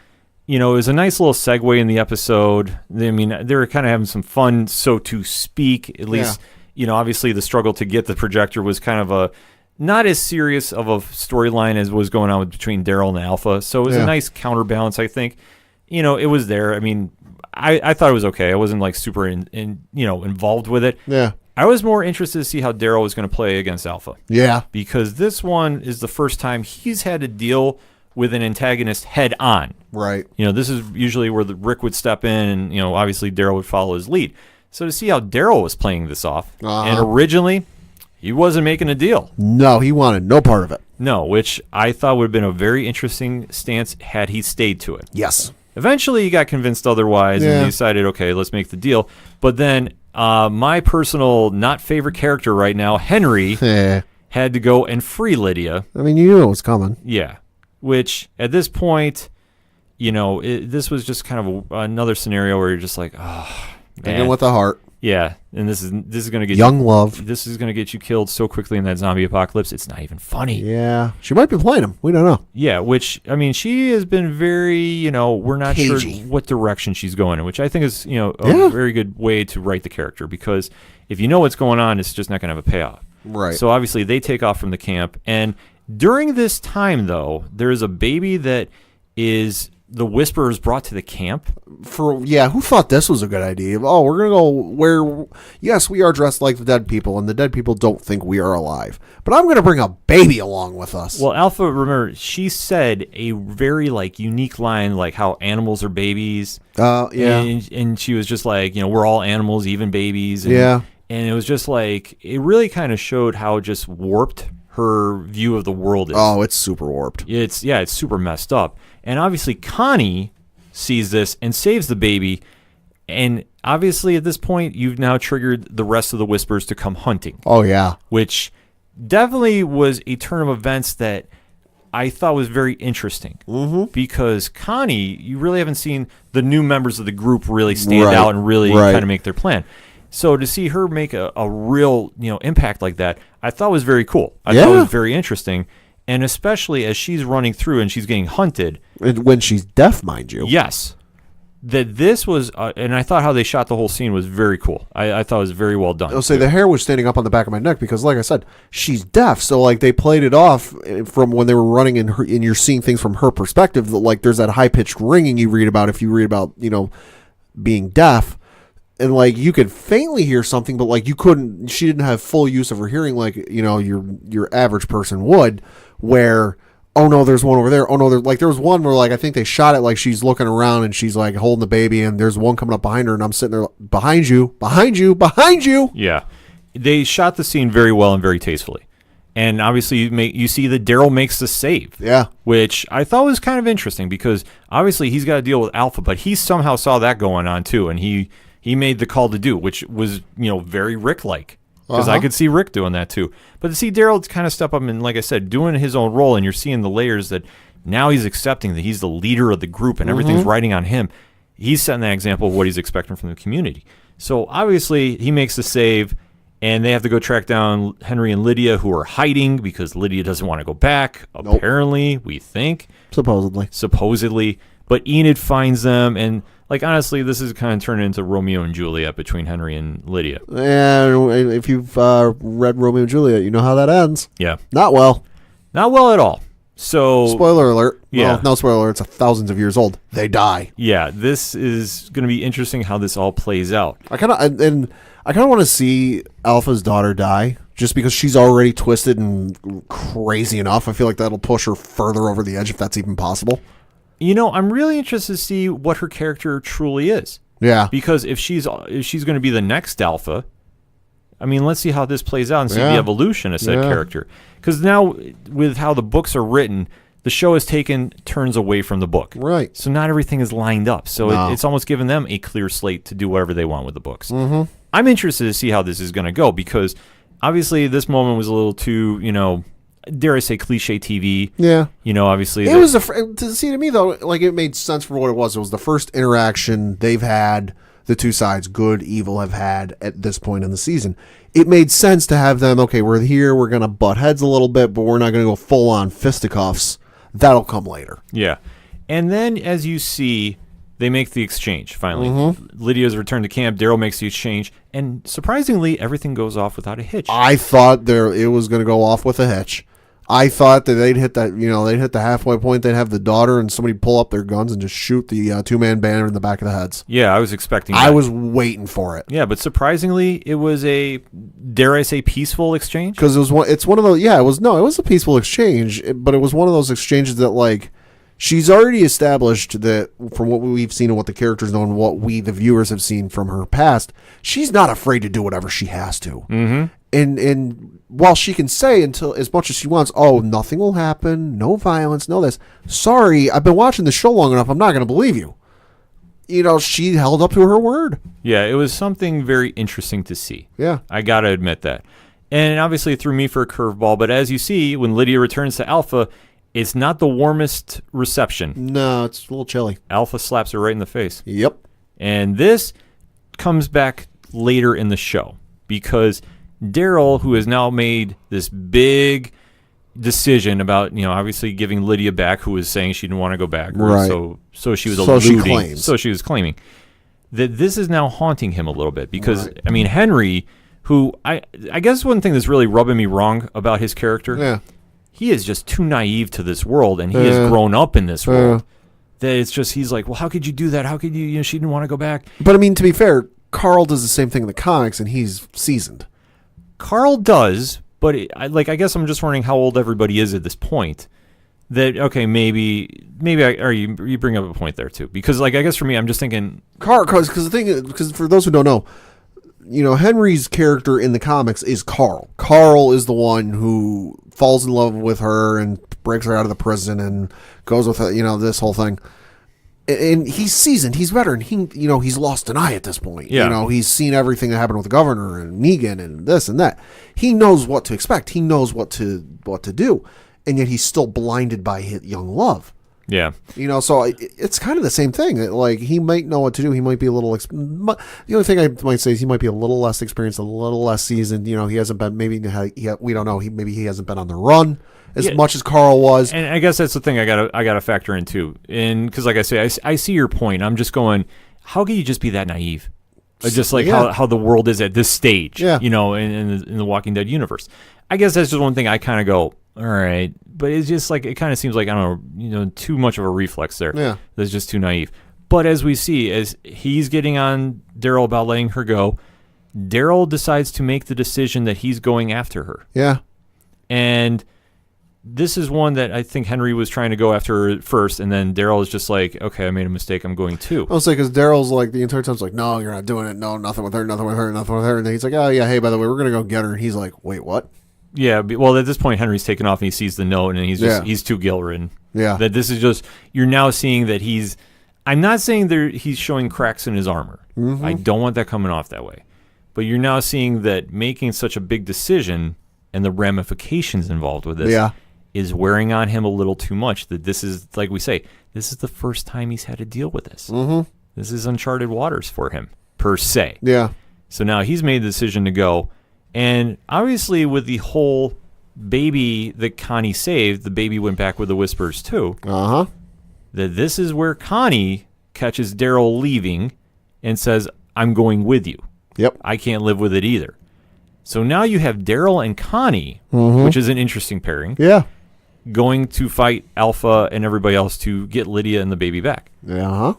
it was a nice little segue in the episode. I mean, they were kind of having some fun, so to speak. At least, obviously the struggle to get the projector was kind of a not as serious of a storyline as was going on between Daryl and Alpha. So it was a nice counterbalance, I think. It was there. I mean, I thought it was okay. I wasn't like super involved with it. Yeah. I was more interested to see how Daryl was going to play against Alpha. Yeah. Because this one is the first time he's had to deal with an antagonist head on. Right. This is usually where the Rick would step in and, obviously Daryl would follow his lead. So to see how Daryl was playing this off, and originally he wasn't making a deal. No, he wanted no part of it. No, which I thought would have been a very interesting stance had he stayed to it. Yes. Eventually, he got convinced otherwise, and he decided, okay, let's make the deal. But then my personal not favorite character right now, Henry, had to go and free Lydia. I mean, you knew it was coming. Yeah, which at this point, this was just kind of another scenario where you're just like, oh, man. Again with the heart. Yeah, and this is going to get young love. This is going to get you killed so quickly in that zombie apocalypse. It's not even funny. Yeah, she might be playing him. We don't know. Yeah, which I mean, she has been very, we're not cagey. sure what direction she's going in, which I think is, a very good way to write the character because if you know what's going on, it's just not going to have a payoff. Right. So obviously they take off from the camp, and during this time though, there is a baby that is. The Whisperers brought to the camp. Who thought this was a good idea? Oh, we're going to go where, yes, we are dressed like the dead people, and the dead people don't think we are alive. But I'm going to bring a baby along with us. Well, Alpha, remember, she said a very, unique line, like how animals are babies. And she was just like, we're all animals, even babies. And, And it was just like, it really kind of showed how just warped her view of the world is. Oh, it's super warped. It's super messed up. And obviously Connie sees this and saves the baby. And obviously at this point, you've now triggered the rest of the Whispers to come hunting. Oh, yeah. Which definitely was a turn of events that I thought was very interesting. Because Connie, you really haven't seen the new members of the group really stand out and really kind of make their plan. So to see her make a real impact like that, I thought was very cool. I thought it was very interesting. And especially as she's running through and she's getting hunted. And when she's deaf, mind you. Yes. that this was, and I thought how they shot the whole scene was very cool. I thought it was very well done. I'll say the hair was standing up on the back of my neck because, like I said, she's deaf. So, like, they played it off from when they were running and you're seeing things from her perspective. Like, there's that high-pitched ringing you read about if you read about, being deaf. And, like, you could faintly hear something, but, like, she didn't have full use of her hearing like, your average person would, where... Oh no, there's one over there. Oh no, there was one where I think they shot it like she's looking around and she's like holding the baby and there's one coming up behind her and I'm sitting there behind you. Yeah, they shot the scene very well and very tastefully, and obviously you see that Daryl makes the save. Yeah, which I thought was kind of interesting because obviously he's got to deal with Alpha, but he somehow saw that going on too, and he made the call to do, which was very Rick-like. Because I could see Rick doing that too. But to see Daryl kind of step up and, like I said, doing his own role, and you're seeing the layers that now he's accepting that he's the leader of the group and everything's riding on him. He's setting that example of what he's expecting from the community. So obviously he makes the save, and they have to go track down Henry and Lydia, who are hiding because Lydia doesn't want to go back. Nope. Apparently, we think. Supposedly. But Enid finds them, and honestly, this is kind of turning into Romeo and Juliet between Henry and Lydia. And if you've read Romeo and Juliet, you know how that ends. Yeah. Not well. Not well at all. So spoiler alert. Yeah. Well, no spoiler alert. It's thousands of years old. They die. Yeah. This is going to be interesting how this all plays out. I kind of want to see Alpha's daughter die just because she's already twisted and crazy enough. I feel like that'll push her further over the edge if that's even possible. I'm really interested to see what her character truly is. Yeah. Because if she's going to be the next Alpha, I mean, let's see how this plays out and see the evolution of said character. Because now, with how the books are written, the show has taken turns away from the book. Right. So not everything is lined up. So it's almost given them a clear slate to do whatever they want with the books. Mm-hmm. I'm interested to see how this is going to go because obviously this moment was a little too, dare I say, cliche TV. Yeah. Obviously. It was to me, though, it made sense for what it was. It was the first interaction they've had, the two sides, good, evil, have had at this point in the season. It made sense to have them, okay, we're here, we're going to butt heads a little bit, but we're not going to go full on fisticuffs. That'll come later. Yeah. And then, as you see, they make the exchange, finally. Mm-hmm. Lydia's returned to camp, Daryl makes the exchange, and surprisingly, everything goes off without a hitch. I thought it was going to go off with a hitch. I thought that they'd hit the halfway point. They'd have the daughter and somebody pull up their guns and just shoot the two-man banner in the back of the heads. Yeah, I was expecting that. I was waiting for it. Yeah, but surprisingly, it was a, dare I say, peaceful exchange? Because it's one of those, it was a peaceful exchange, but it was one of those exchanges that, she's already established that from what we've seen and what the characters know and what we, the viewers, have seen from her past, she's not afraid to do whatever she has to. Mm-hmm. And while she can say until as much as she wants, oh, nothing will happen, no violence, no this. Sorry, I've been watching the show long enough. I'm not going to believe you. She held up to her word. Yeah, it was something very interesting to see. Yeah. I got to admit that. And obviously it threw me for a curveball. But as you see, when Lydia returns to Alpha, it's not the warmest reception. No, it's a little chilly. Alpha slaps her right in the face. Yep. And this comes back later in the show because Daryl, who has now made this big decision about, obviously giving Lydia back, who was saying she didn't want to go back. Right. So she was alluding. So she was claiming that this is now haunting him a little bit because, right. Henry, who I guess one thing that's really rubbing me wrong about his character, he is just too naive to this world, and he has grown up in this world. That it's just, he's like, well, how could you do that? How could you, she didn't want to go back. But to be fair, Carl does the same thing in the comics, and he's seasoned. Carl does, but I guess I'm just wondering how old everybody is at this point. That, okay, maybe you bring up a point there too, because I guess for me, I'm just thinking Carl, because for those who don't know, Henry's character in the comics is Carl. Carl is the one who falls in love with her and breaks her out of the prison and goes with her, this whole thing. And he's seasoned. He's veteran. He's lost an eye at this point. Yeah. He's seen everything that happened with the governor and Negan and this and that. He knows what to expect. He knows what to do. And yet he's still blinded by his young love. Yeah. So it's kind of the same thing. Like, he might know what to do. He might be a little. The only thing I might say is he might be a little less experienced, a little less seasoned. He hasn't been. Maybe we don't know. Maybe he hasn't been on the run as much as Carl was. And I guess that's the thing I gotta factor in too. And because, like I say, I see your point. I'm just going, how can you just be that naive? Just like how the world is at this stage, in the Walking Dead universe. I guess that's just one thing I kind of go, all right, but it's just like, it kind of seems like, I don't know, too much of a reflex there. Yeah. That's just too naive. But as we see, as he's getting on Daryl about letting her go, Daryl decides to make the decision that he's going after her. Yeah. And this is one that I think Henry was trying to go after her first, and then Daryl is just like, okay, I made a mistake, I'm going too. I'll say, because Daryl's like, the entire time's like, no, you're not doing it. No, nothing with her, nothing with her, nothing with her. And then he's like, oh, yeah, hey, by the way, we're going to go get her. And he's like, wait, what? Yeah, well, at this point, Henry's taken off and he sees the note, and he's too guilt-ridden. Yeah. That this is just, you're now seeing that I'm not saying he's showing cracks in his armor. Mm-hmm. I don't want that coming off that way. But you're now seeing that making such a big decision and the ramifications involved with this is wearing on him a little too much. That this is, like we say, this is the first time he's had to deal with this. Mm-hmm. This is uncharted waters for him, per se. Yeah. So now he's made the decision to go. And obviously with the whole baby that Connie saved, the baby went back with the Whispers too. Uh-huh. That this is where Connie catches Daryl leaving and says, I'm going with you. Yep. I can't live with it either. So now you have Daryl and Connie, which is an interesting pairing. Yeah. Going to fight Alpha and everybody else to get Lydia and the baby back. Uh-huh.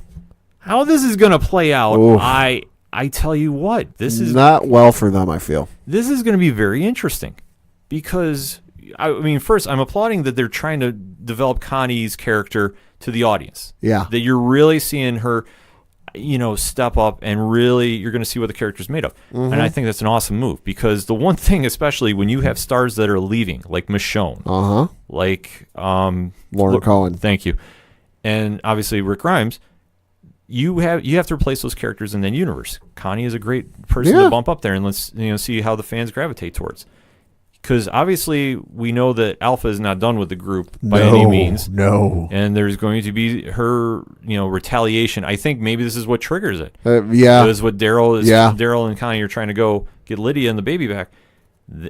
How this is going to play out, Oof. I tell you what, this is not well for them, I feel. This is going to be very interesting because, I mean, first, I'm applauding that they're trying to develop Connie's character to the audience. Yeah. That you're really seeing her, step up, and really you're going to see what the character's made of. And I think that's an awesome move, because the one thing, especially when you have stars that are leaving, like Michonne, like Lauren Cohen. Thank you. And obviously Rick Grimes, you have to replace those characters in that universe. Connie is a great person to bump up there, and let's see how the fans gravitate towards. Because obviously we know that Alpha is not done with the group by any means. No. And there's going to be her, retaliation. I think maybe this is what triggers it. Yeah. This is what Daryl is. Yeah. Daryl and Connie are trying to go get Lydia and the baby back.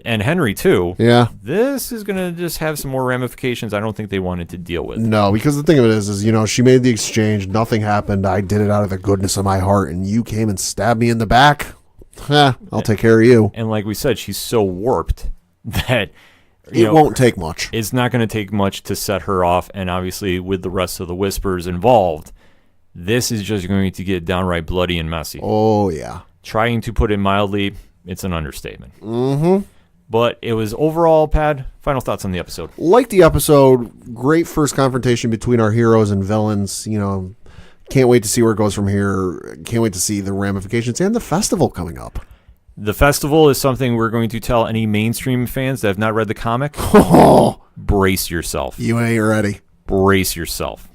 And Henry too. Yeah. This is going to just have some more ramifications I don't think they wanted to deal with. No, because the thing of it is, she made the exchange. Nothing happened. I did it out of the goodness of my heart, and you came and stabbed me in the back. I'll take care of you. And like we said, she's so warped that it won't take much. It's not going to take much to set her off. And obviously with the rest of the Whispers involved, this is just going to get downright bloody and messy. Oh, yeah. Trying to put it mildly, it's an understatement. Mm-hmm. But it was overall, Pad, final thoughts on the episode. Like the episode, great first confrontation between our heroes and villains. Can't wait to see where it goes from here. Can't wait to see the ramifications and the festival coming up. The festival is something we're going to tell any mainstream fans that have not read the comic. Brace yourself. You ain't ready. Brace yourself.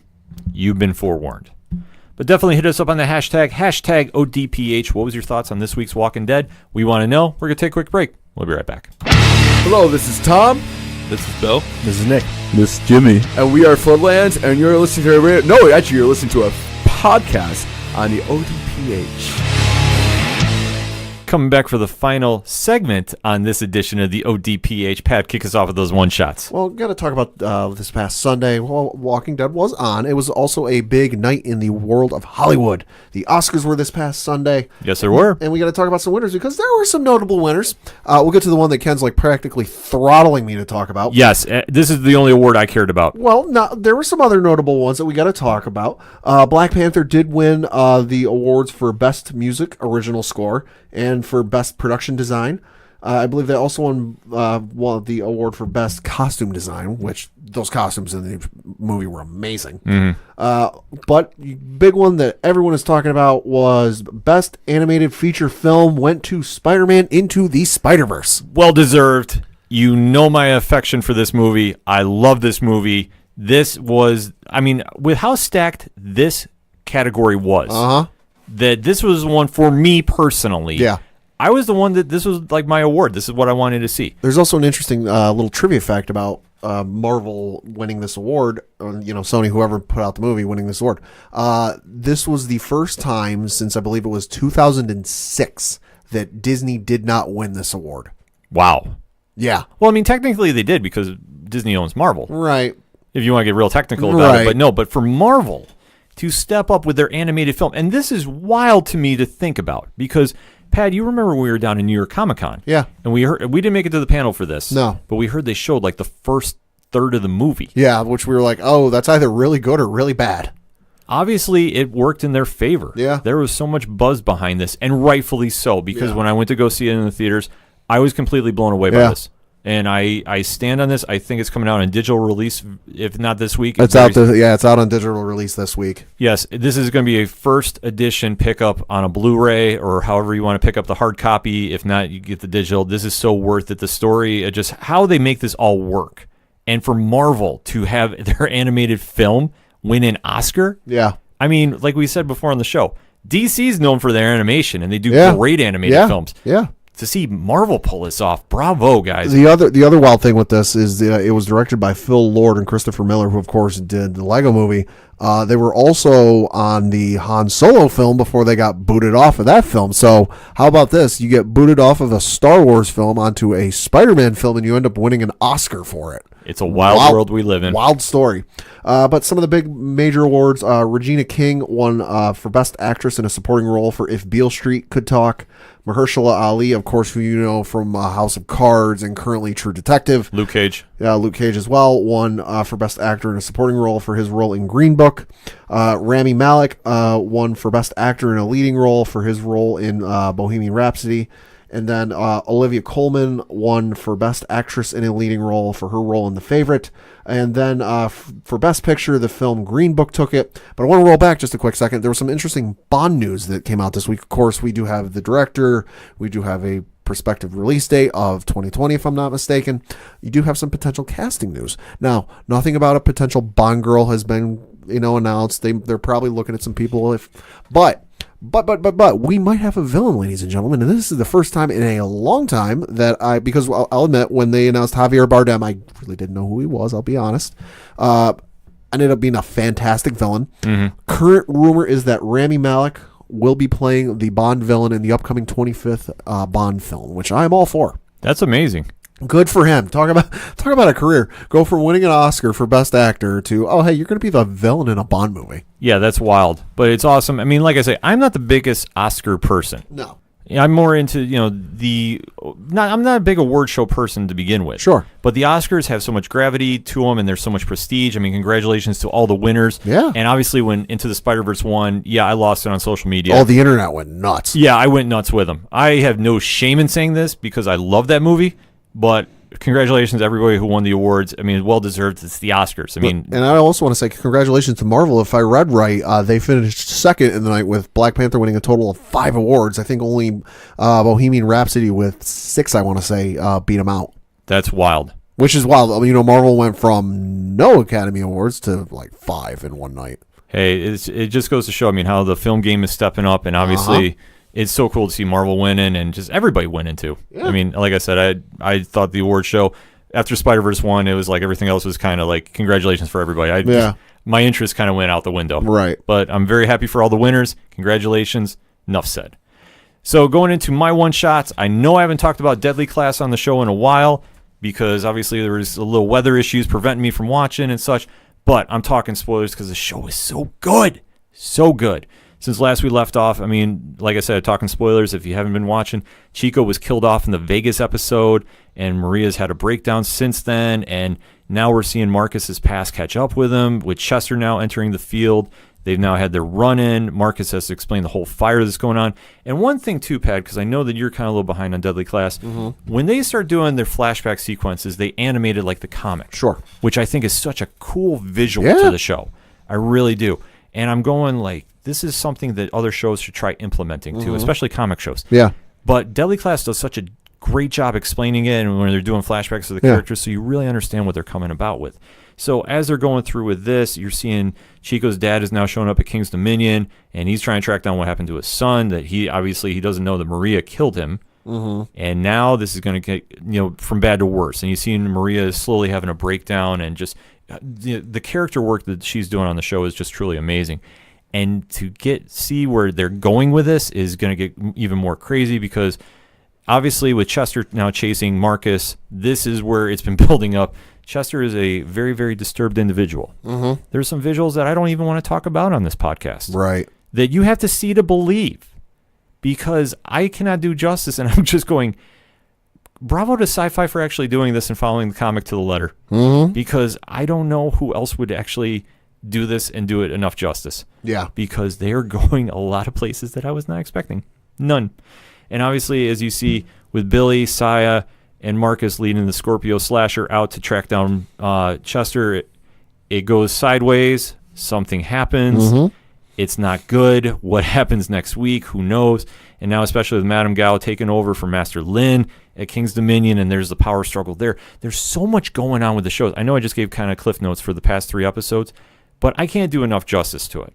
You've been forewarned. But definitely hit us up on the hashtag ODPH. What was your thoughts on this week's Walking Dead? We want to know. We're going to take a quick break. We'll be right back. Hello, this is Tom. This is Bill. This is Nick. This is Jimmy. And we are Floodlands, and you're listening to you're listening to a podcast on the ODPH. Coming back for the final segment on this edition of the ODPH. Pat, kick us off with those one-shots. Well, got to talk about this past Sunday. Well, Walking Dead was on. It was also a big night in the world of Hollywood. The Oscars were this past Sunday. Yes, there were. And we got to talk about some winners, because there were some notable winners. We'll get to the one that Ken's practically throttling me to talk about. Yes, this is the only award I cared about. Well, no, there were some other notable ones that we got to talk about. Black Panther did win the awards for Best Music Original Score and for Best Production Design. I believe they also won the award for Best Costume Design, which those costumes in the movie were amazing. Mm-hmm. But the big one that everyone is talking about was Best Animated Feature Film went to Spider-Man Into the Spider-Verse. Well deserved. You know my affection for this movie. I love this movie. This was, with how stacked this category was, that this was one for me personally. Yeah. I was the one that this was like my award. This is what I wanted to see. There's also an interesting little trivia fact about Marvel winning this award, or, Sony, whoever put out the movie, winning this award. This was the first time since I believe it was 2006 that Disney did not win this award. Wow. Yeah. Well, I mean, technically they did because Disney owns Marvel. Right. If you want to get real technical about it. But for Marvel to step up with their animated film, and this is wild to me to think about because, Pat, you remember when we were down in New York Comic-Con? Yeah. And we didn't make it to the panel for this. No. But we heard they showed like the first third of the movie. Yeah, which we were like, oh, that's either really good or really bad. Obviously, it worked in their favor. Yeah. There was so much buzz behind this, and rightfully so, because when I went to go see it in the theaters, I was completely blown away by this. And I stand on this. I think it's coming out in digital release, if not this week. It's out on digital release this week. Yes, this is going to be a first edition pickup on a Blu-ray or however you want to pick up the hard copy. If not, you get the digital. This is so worth it. The story, just how they make this all work. And for Marvel to have their animated film win an Oscar. Yeah. I mean, like we said before on the show, DC's known for their animation, and they do great animated films. Yeah. To see Marvel pull this off, bravo, guys. The other wild thing with this is it was directed by Phil Lord and Christopher Miller, who, of course, did the Lego movie. They were also on the Han Solo film before they got booted off of that film. So how about this? You get booted off of a Star Wars film onto a Spider-Man film, and you end up winning an Oscar for it. It's a wild world we live in. Wild story. But some of the big major awards, Regina King won for Best Actress in a Supporting Role for If Beale Street Could Talk. Mahershala Ali, of course, who you know from House of Cards and currently True Detective. Luke Cage. Yeah, Luke Cage as well, won for Best Actor in a Supporting Role for his role in Green Book. Rami Malek won for Best Actor in a Leading Role for his role in Bohemian Rhapsody. And then Olivia Colman won for Best Actress in a Leading Role for her role in The Favorite. And then for Best Picture, the film Green Book took it. But I want to roll back just a quick second. There was some interesting Bond news that came out this week. Of course, we do have the director. We do have a prospective release date of 2020, if I'm not mistaken. You do have some potential casting news. Now, nothing about a potential Bond girl has been, announced. They're probably looking at some people. But we might have a villain, ladies and gentlemen, and this is the first time in a long time that because I'll admit, when they announced Javier Bardem, I really didn't know who he was, I'll be honest. Ended up being a fantastic villain. Mm-hmm. Current rumor is that Rami Malek will be playing the Bond villain in the upcoming 25th Bond film, which I'm all for. That's amazing. Good for him. Talk about a career. Go from winning an Oscar for Best Actor to, oh, hey, you're going to be the villain in a Bond movie. Yeah, that's wild. But it's awesome. I mean, like I say, I'm not the biggest Oscar person. No. I'm more into, I'm not a big award show person to begin with. Sure. But the Oscars have so much gravity to them, and there's so much prestige. I mean, congratulations to all the winners. Yeah. And obviously when Into the Spider-Verse won, I lost it on social media. Oh, the internet went nuts. Yeah, I went nuts with them. I have no shame in saying this because I love that movie, but congratulations to everybody who won the awards. I mean, well-deserved. It's the Oscars. And I also want to say congratulations to Marvel. If I read right, they finished second in the night with Black Panther winning a total of 5 awards. I think only Bohemian Rhapsody with 6, I want to say, beat them out. That's wild. Which is wild. Marvel went from no Academy Awards to like 5 in one night. Hey, it just goes to show, how the film game is stepping up, and obviously it's so cool to see Marvel winning and just everybody winning too. Yeah. Like I said, I thought the award show after Spider-Verse won, it was like everything else was kind of like congratulations for everybody. My interest kind of went out the window. Right. But I'm very happy for all the winners. Congratulations. Enough said. So going into my one shots, I know I haven't talked about Deadly Class on the show in a while because obviously there was a little weather issues preventing me from watching and such. But I'm talking spoilers because the show is so good. So good. Since last we left off, like I said, talking spoilers, if you haven't been watching, Chico was killed off in the Vegas episode, and Maria's had a breakdown since then, and now we're seeing Marcus's past catch up with him, with Chester now entering the field. They've now had their run-in. Marcus has to explain the whole fire that's going on. And one thing, too, Pat, because I know that you're kind of a little behind on Deadly Class, when they start doing their flashback sequences, they animate it like the comic. Sure. Which I think is such a cool visual to the show. I really do. And I'm going like, this is something that other shows should try implementing too, especially comic shows. Yeah. But Deadly Class does such a great job explaining it, and when they're doing flashbacks of the characters, so you really understand what they're coming about with. So as they're going through with this, you're seeing Chico's dad is now showing up at King's Dominion, and he's trying to track down what happened to his son, that he doesn't know that Maria killed him. And now this is going to get, from bad to worse. And you see Maria slowly having a breakdown, and just the character work that she's doing on the show is just truly amazing. And to see where they're going with this is going to get even more crazy, because obviously with Chester now chasing Marcus, this is where it's been building up. Chester is a very, very disturbed individual. There's some visuals that I don't even want to talk about on this podcast. Right. That you have to see to believe, because I cannot do justice. And I'm just going, bravo to Syfy for actually doing this and following the comic to the letter. Because I don't know who else would actually do this and do it enough justice. Yeah. Because they are going a lot of places that I was not expecting. None. And obviously, as you see with Billy, Saya, and Marcus leading the Scorpio slasher out to track down Chester, it goes sideways. Something happens. It's not good. What happens next week? Who knows? And now, especially with Madame Gao taking over for Master Lin at King's Dominion, and there's the power struggle there. There's so much going on with the shows. I know I just gave kind of cliff notes for the past 3 episodes, but I can't do enough justice to it.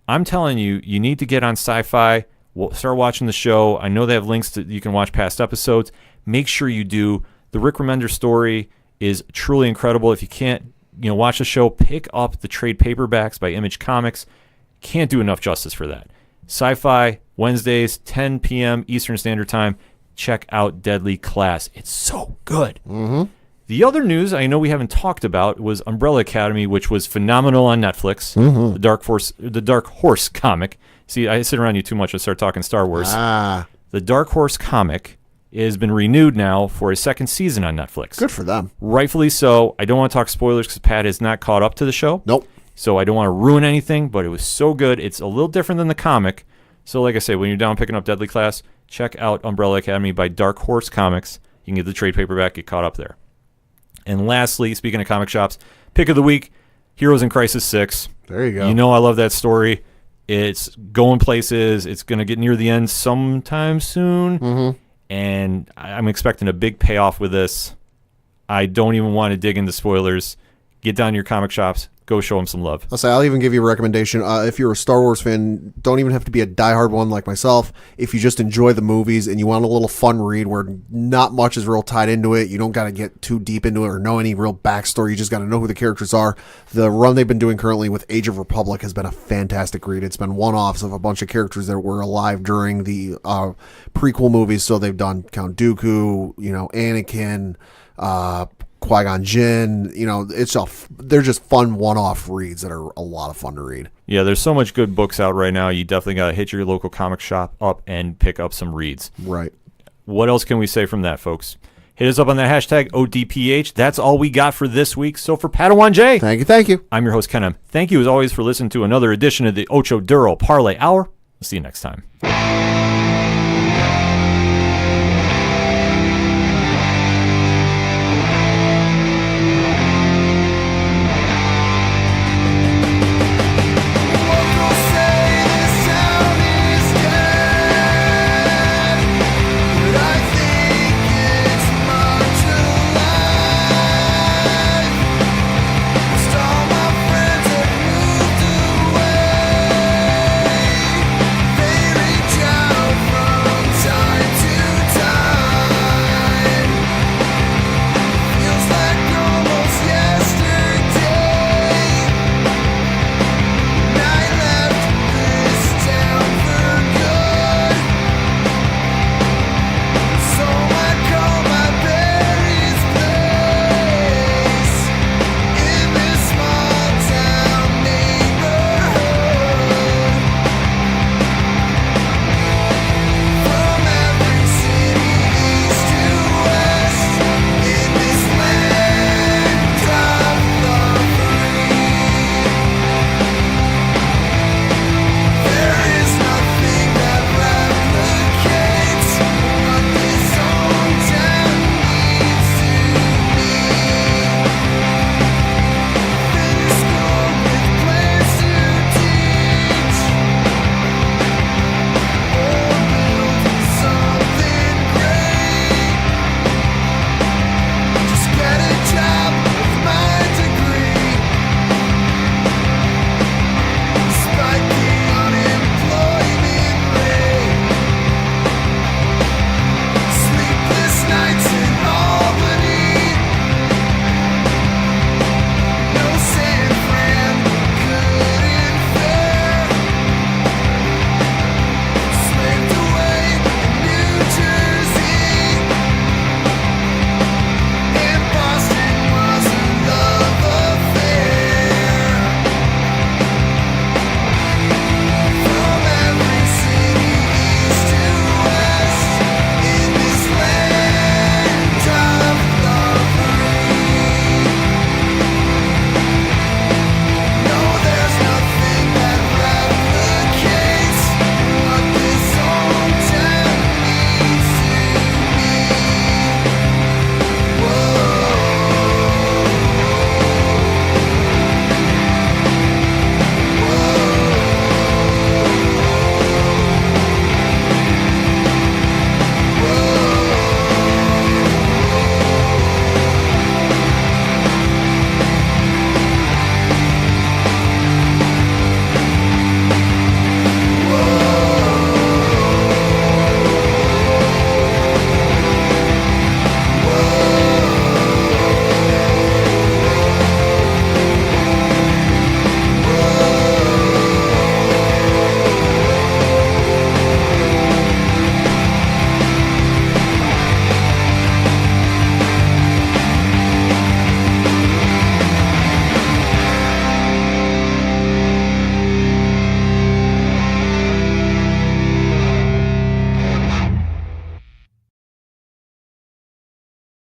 I'm telling you, you need to get on Syfy. Start watching the show. I know they have links you can watch past episodes. Make sure you do. The Rick Remender story is truly incredible. If you can't, watch the show, pick up the trade paperbacks by Image Comics. Can't do enough justice for that. Syfy, Wednesdays, 10 p.m. Eastern Standard Time. Check out Deadly Class. It's so good. The other news I know we haven't talked about was Umbrella Academy, which was phenomenal on Netflix. The Dark Horse comic. See, I sit around you too much and start talking Star Wars. The Dark Horse comic has been renewed now for a 2nd season on Netflix. Good for them. Rightfully so. I don't want to talk spoilers because Pat is not caught up to the show. Nope. So I don't want to ruin anything, but it was so good. It's a little different than the comic. So like I say, when you're down picking up Deadly Class, check out Umbrella Academy by Dark Horse Comics. You can get the trade paperback, get caught up there. And lastly, speaking of comic shops, pick of the week, Heroes in Crisis 6. There you go. You know I love that story. It's going places. It's going to get near the end sometime soon. And I'm expecting a big payoff with this. I don't even want to dig into spoilers. Get down to your comic shops. Go show them some love. I'll even give you a recommendation. If you're a Star Wars fan, don't even have to be a diehard one like myself. If you just enjoy the movies and you want a little fun read where not much is real tied into it, you don't got to get too deep into it or know any real backstory. You just got to know who the characters are. The run they've been doing currently with Age of Republic has been a fantastic read. It's been one-offs of a bunch of characters that were alive during the prequel movies. So they've done Count Dooku, Anakin, Qui-Gon Jinn, they're just fun one-off reads that are a lot of fun to read. Yeah, there's so much good books out right now. You definitely got to hit your local comic shop up and pick up some reads. Right. What else can we say from that, folks? Hit us up on that hashtag ODPH. That's all we got for this week. So for Padawan J, Thank you. I'm your host, Ken M. Thank you, as always, for listening to another edition of the Ocho Duro Parlay Hour. We'll see you next time.